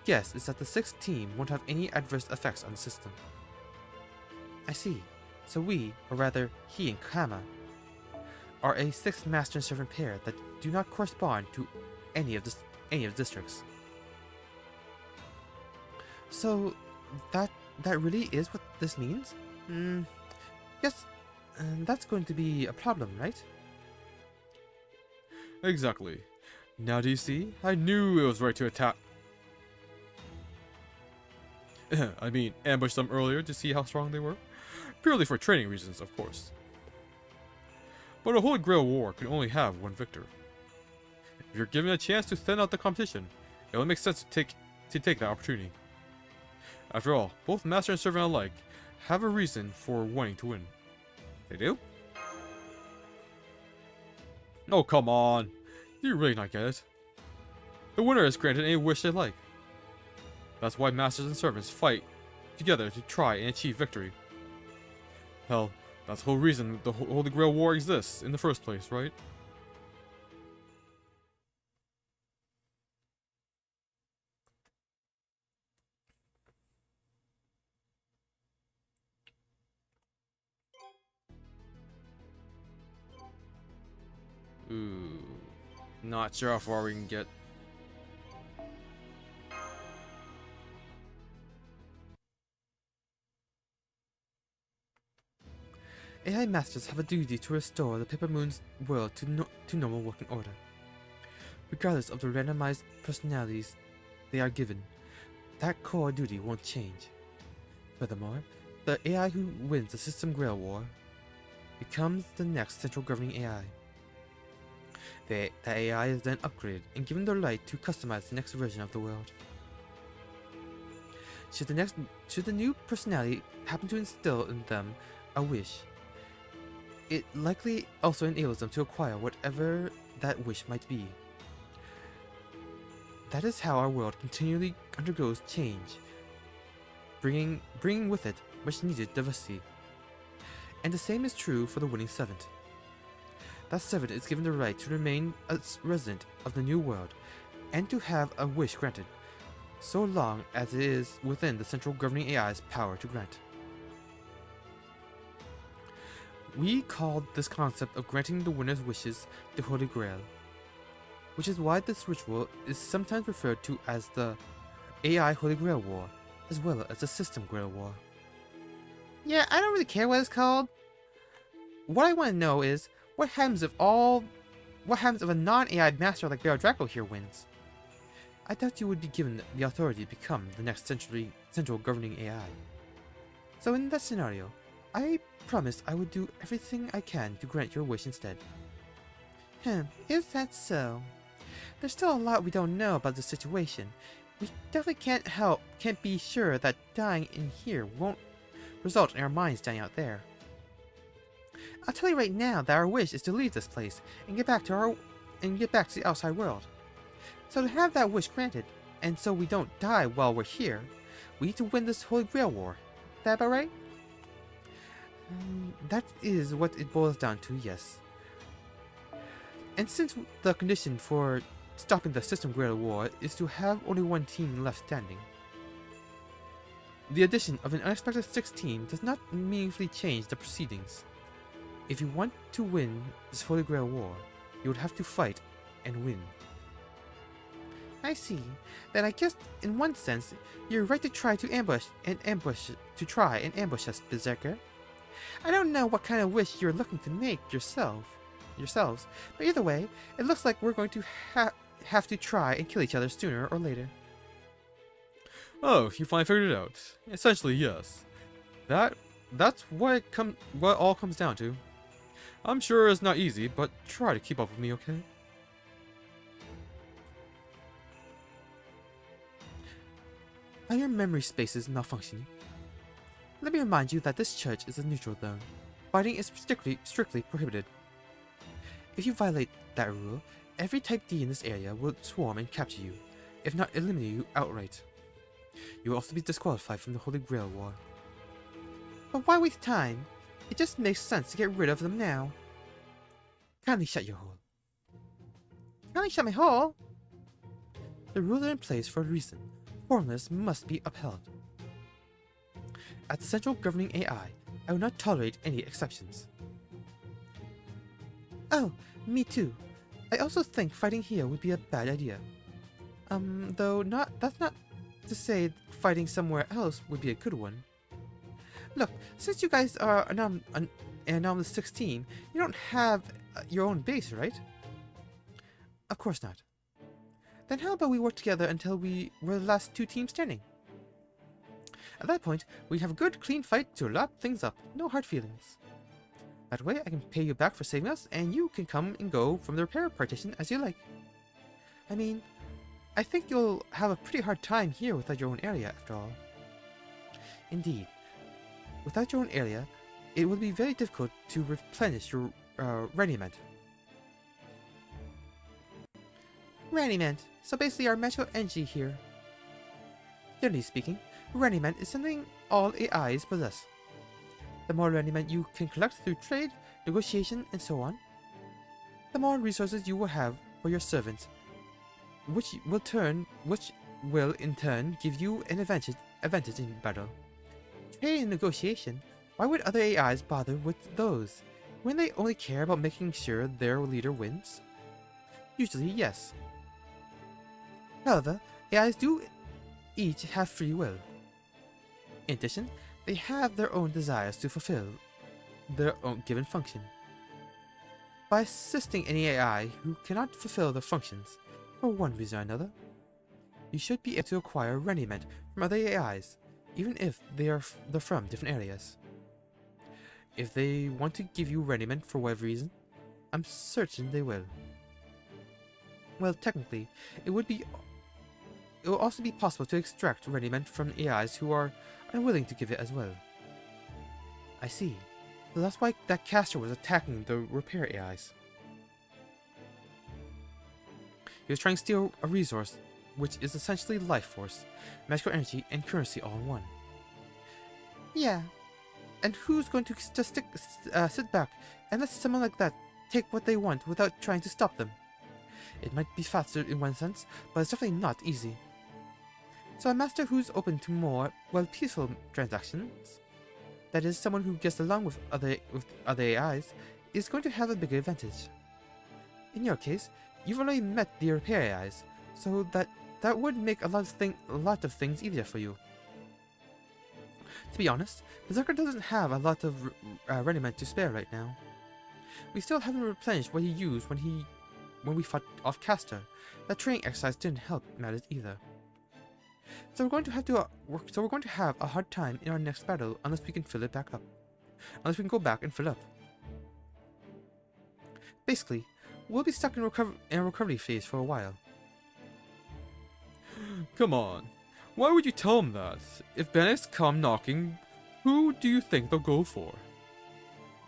guess is that the 6th team won't have any adverse effects on the system. I see. So we, or rather he and Kama, are a 6th master and servant pair that do not correspond to any of the districts. So that really is what this means? Yes, that's going to be a problem, right? Exactly. Now do you see? I knew it was right to attack. I mean, ambush them earlier to see how strong they were. Purely for training reasons, of course. But a Holy Grail War can only have one victor. If you're given a chance to thin out the competition, it only makes sense to take that opportunity. After all, both master and servant alike have a reason for wanting to win. They do? Oh, come on. Do you really not get it? The winner is granted any wish they like. That's why masters and servants fight together to try and achieve victory. Hell, that's the whole reason the Holy Grail War exists in the first place, right? Ooh, not sure how far we can get. AI masters have a duty to restore the Paper Moon's world to normal working order. Regardless of the randomized personalities they are given, that core duty won't change. Furthermore, the AI who wins the System Grail War becomes the next central governing AI. The AI is then upgraded and given the right to customize the next version of the world. Should the new personality happen to instill in them a wish, it likely also enables them to acquire whatever that wish might be. That is how our world continually undergoes change, bringing with it much needed diversity. And the same is true for the winning servant. That servant is given the right to remain a resident of the new world and to have a wish granted, so long as it is within the central governing AI's power to grant. We called this concept of granting the winner's wishes the Holy Grail, which is why this ritual is sometimes referred to as the AI Holy Grail War, as well as the System Grail War. Yeah, I don't really care what it's called. What I want to know is, what happens if a non-AI master like Baron Draco here wins? I doubt you would be given the authority to become the next central governing AI. So in that scenario, I promised I would do everything I can to grant your wish instead. Is that so? There's still a lot we don't know about the situation. We definitely can't be sure that dying in here won't result in our minds dying out there. I'll tell you right now that our wish is to leave this place and get back to the outside world. So to have that wish granted, and so we don't die while we're here, we need to win this Holy Grail War. Is that about right? That is what it boils down to, yes. And since the condition for stopping the System Grail War is to have only one team left standing, the addition of an unexpected sixth team does not meaningfully change the proceedings. If you want to win this Holy Grail War, you would have to fight and win. I see. Then I guess, in one sense, you're right to try and ambush us, Berserker. I don't know what kind of wish you're looking to make yourselves, but either way, it looks like we're going to have to try and kill each other sooner or later. Oh, you finally figured it out. Essentially, yes. That's what what all comes down to. I'm sure it's not easy, but try to keep up with me, okay? Are your memory spaces malfunctioning? Let me remind you that this church is a neutral zone. Fighting is strictly prohibited. If you violate that rule, every Type D in this area will swarm and capture you, if not eliminate you outright. You will also be disqualified from the Holy Grail War. But why waste time? It just makes sense to get rid of them now. Kindly shut your hole. Kindly shut my hole? The rules are in place for a reason. Formulas must be upheld. As the central governing AI, I will not tolerate any exceptions. Oh, me too. I also think fighting here would be a bad idea. That's not to say fighting somewhere else would be a good one. Look, since you guys are an anomalous 6 team, you don't have your own base, right? Of course not. Then how about we work together until we were the last 2 teams standing? At that point, we have a good, clean fight to wrap things up. No hard feelings. That way, I can pay you back for saving us, and you can come and go from the repair partition as you like. I mean, I think you'll have a pretty hard time here without your own area, after all. Indeed. Without your own area, it will be very difficult to replenish your Reniment. Reniment. So basically our magical energy here. Generally speaking, Reniment is something all AIs possess. The more Reniment you can collect through trade, negotiation, and so on, the more resources you will have for your servants, which will in turn give you an advantage in battle. Trade and negotiation? Why would other AIs bother with those, when they only care about making sure their leader wins? Usually, yes. However, AIs do each have free will. In addition, they have their own desires to fulfill their own given function. By assisting any AI who cannot fulfill their functions, for one reason or another, you should be able to acquire Reniment from other AIs, even if they're from different areas. If they want to give you Reniment for whatever reason, I'm certain they will. Well, technically, it will also be possible to extract Reniment from AIs who are unwilling to give it as well. I see. So that's why that caster was attacking the repair AIs. He was trying to steal a resource, which is essentially life force, magical energy, and currency all in one. Yeah. And who's going to just sit back and let someone like that take what they want without trying to stop them? It might be faster in one sense, but it's definitely not easy. So a master who's open to more, well, peaceful transactions? that is, someone who gets along with other AIs, is going to have a bigger advantage. In your case, you've already met the repair AIs, so that would make a lot of things easier for you. To be honest, Berserker doesn't have a lot of regiment to spare right now. We still haven't replenished what he used when we fought off Caster. That training exercise didn't help matters either. So we're going to have a hard time in our next battle unless we can fill it back up. Unless we can go back and fill up. Basically, we'll be stuck in a recovery phase for a while. Come on. Why would you tell them that? If bandits come knocking, who do you think they'll go for?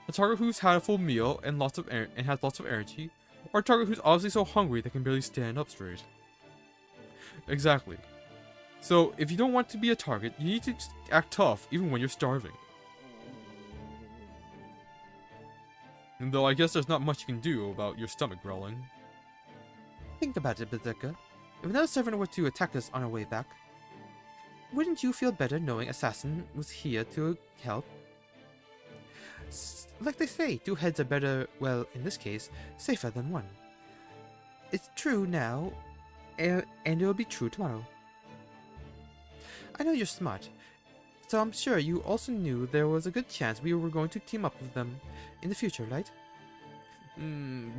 A target who's had a full meal and has lots of energy, or a target who's obviously so hungry they can barely stand up straight? Exactly. So, if you don't want to be a target, you need to act tough even when you're starving. And though I guess there's not much you can do about your stomach growling. Think about it, Berserker. If another servant were to attack us on our way back, wouldn't you feel better knowing Assassin was here to help? Like they say, 2 heads are better, well, in this case, safer than 1. It's true now, and it'll be true tomorrow. I know you're smart, so I'm sure you also knew there was a good chance we were going to team up with them in the future, right?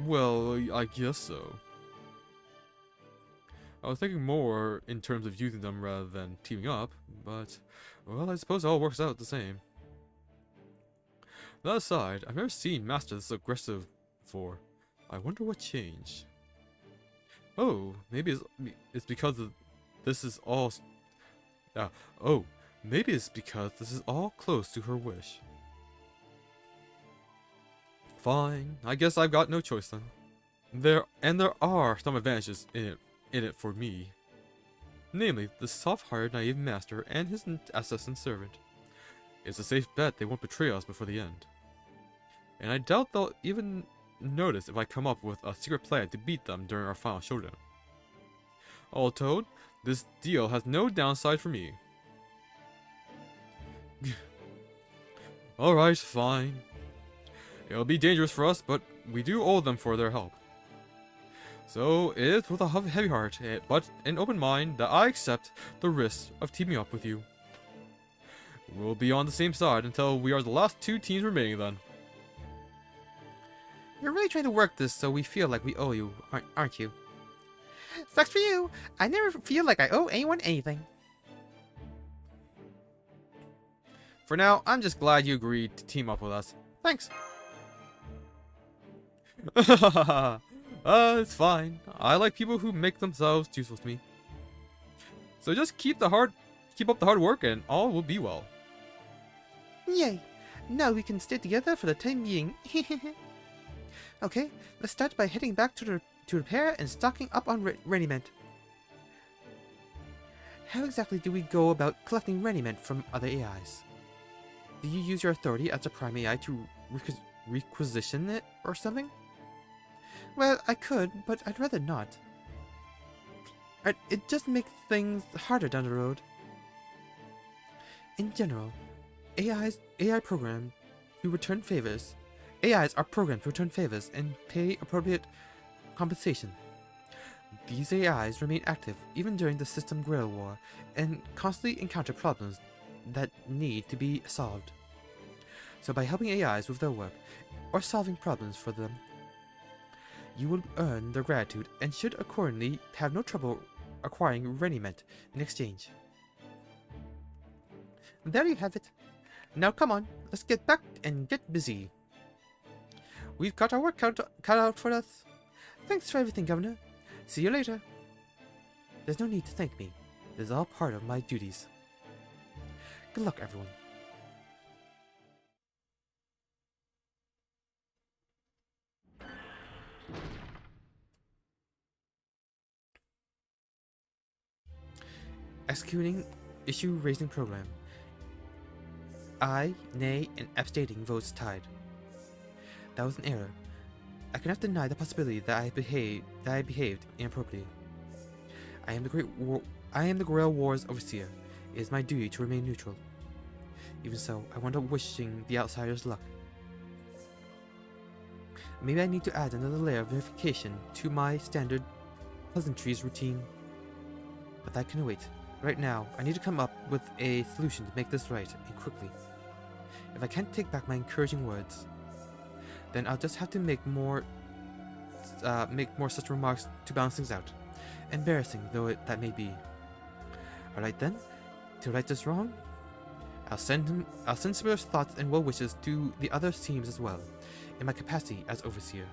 Well, I guess so. I was thinking more in terms of using them rather than teaming up, but, well, I suppose it all works out the same. That aside, I've never seen Master this aggressive before. I wonder what changed. Oh, maybe it's because this is all... maybe it's because this is all close to her wish. Fine, I guess I've got no choice then. There are some advantages in it for me. Namely, the soft-hearted, naive master and his assassin servant. It's a safe bet they won't betray us before the end. And I doubt they'll even notice if I come up with a secret plan to beat them during our final showdown. All told, this deal has no downside for me. Alright, fine. It'll be dangerous for us, but we do owe them for their help. So, it's with a heavy heart, but an open mind, that I accept the risk of teaming up with you. We'll be on the same side until we are the last 2 teams remaining then. You're really trying to work this so we feel like we owe you, aren't you? Sucks for you! I never feel like I owe anyone anything. For now, I'm just glad you agreed to team up with us. Thanks. It's fine. I like people who make themselves useful to me. So just keep up the hard work and all will be well. Yay! Now we can stay together for the time being. Okay, let's start by heading back to repair and stocking up on Reniment. How exactly do we go about collecting Reniment from other AIs? Do you use your authority as a prime AI to requisition it or something? Well, I could, but I'd rather not. It just makes things harder down the road. In general, AIs are programmed to return favors and pay appropriate compensation. These AIs remain active even during the system guerrilla war and constantly encounter problems that need to be solved. So by helping AIs with their work or solving problems for them, you will earn their gratitude and should accordingly have no trouble acquiring Reniment in exchange. There you have it. Now come on, let's get back and get busy. We've got our work cut out for us. Thanks for everything, Governor. See you later. There's no need to thank me. This is all part of my duties. Good luck, everyone. Executing issue-raising program. Aye, nay, and abstaining votes tied. That was an error. I cannot deny the possibility that I behaved inappropriately. I am the Guerrilla Wars overseer. It is my duty to remain neutral. Even so, I wound up wishing the outsiders luck. Maybe I need to add another layer of verification to my standard pleasantries routine. But that can wait. Right now, I need to come up with a solution to make this right, and quickly. If I can't take back my encouraging words, then I'll just have to make more such remarks to balance things out. Embarrassing though that may be. Alright then, to right this wrong, I'll send similar thoughts and well wishes to the other teams as well, in my capacity as overseer.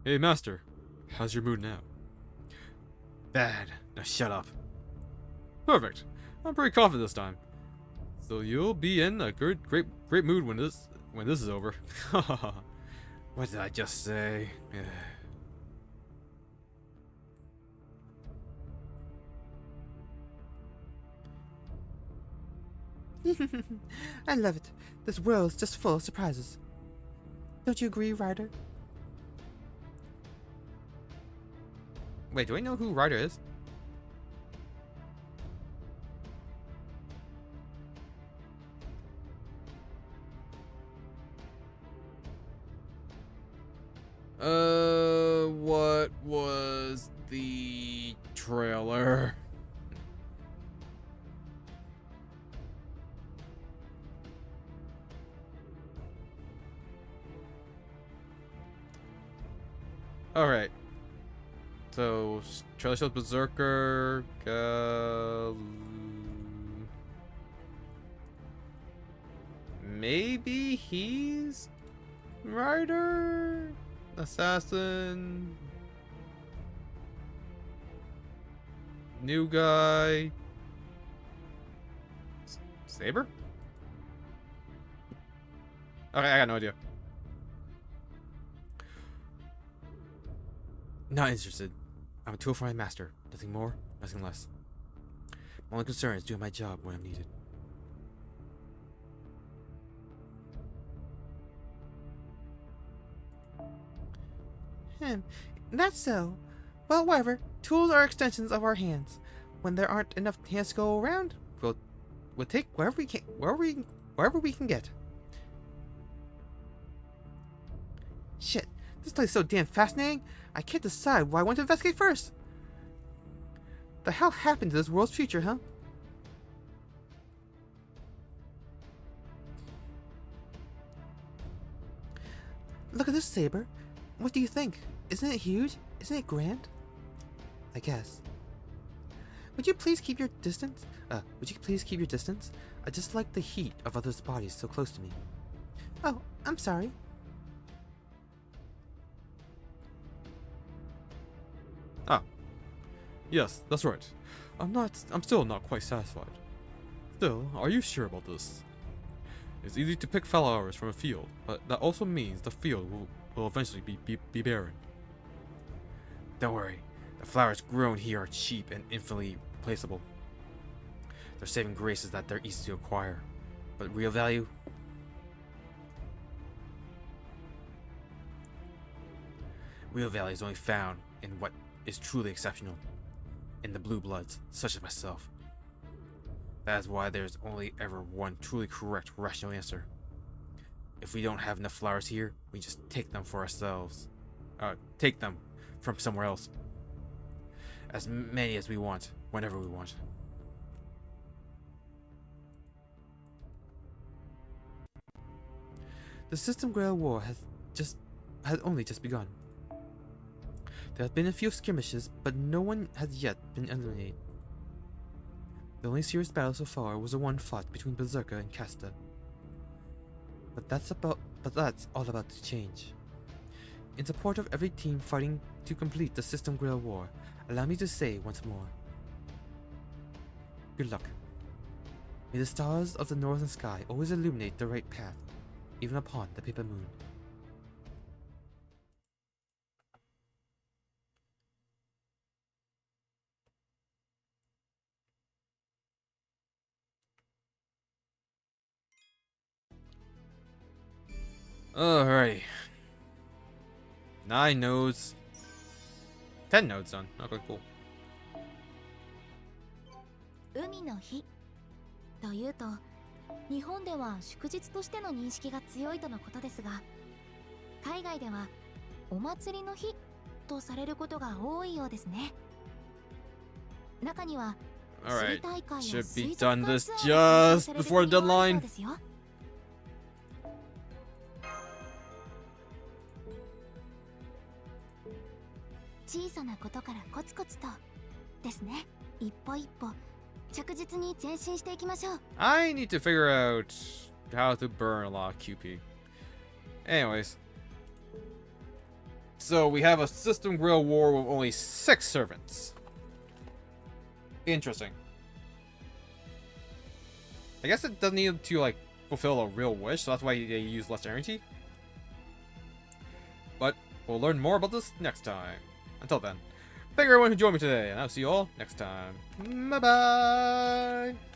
Hey, Master. How's your mood now? Bad. Now shut up. Perfect. I'm pretty confident this time. So you'll be in a great mood when this is over. What did I just say? I love it. This world's just full of surprises. Don't you agree, Ryder? Wait, do I know who Ryder is? What was the trailer? Alright. So, trailer shows Berserker, maybe he's Rider? Assassin? New guy? Saber? Okay, I got no idea. Not interested. I'm a tool for my master. Nothing more, nothing less. My only concern is doing my job when I'm needed. That's so. Well, whatever. Tools are extensions of our hands. When there aren't enough hands to go around, we'll take wherever we can get. Shit, this place is so damn fascinating. I can't decide what I want to investigate first. The hell happened to this world's future, huh? Look at this saber. What do you think? Isn't it huge? Isn't it grand? I guess. Would you please keep your distance? I just like the heat of others' bodies so close to me. Oh, I'm sorry. Ah. Yes, that's right. I'm still not quite satisfied. Still, are you sure about this? It's easy to pick flowers from a field, but that also means the field will eventually be barren. Don't worry. The flowers grown here are cheap and infinitely replaceable. Their saving grace is that they're easy to acquire. But real value? Real value is only found in what is truly exceptional. In the blue bloods, such as myself. That is why there is only ever one truly correct, rational answer. If we don't have enough flowers here, we just take them for ourselves. Take them from somewhere else. As many as we want, whenever we want. The System Grail War has only just begun. There have been a few skirmishes, but no one has yet been eliminated. The only serious battle so far was the one fought between Berserker and Casta. But that's all about to change. In support of every team fighting to complete the System Grail War, allow me to say once more. Good luck. May the stars of the northern sky always illuminate the right path, even upon the paper moon. Alrighty. 9 nodes. 10 nodes done. Okay, cool. 海の日というと日本では祝日としての認識が強いとのことですが、海外ではお祭りの日とされることが多いようですね。中には Alright. 水大会や Should 水 be 族 done 館 this ツアーが just される before the 国もあるそう deadline. ですよ。小さなことからコツコツとですね。一歩一歩着実に前進していきましょう。 I need to figure out how to burn a lot of QP. Anyways. So we have a system grill war with only 6 servants. Interesting. I guess it doesn't need to like fulfill a real wish, so that's why they use less energy. But we'll learn more about this next time. Until then, thank you everyone who joined me today, and I'll see you all next time. Bye bye!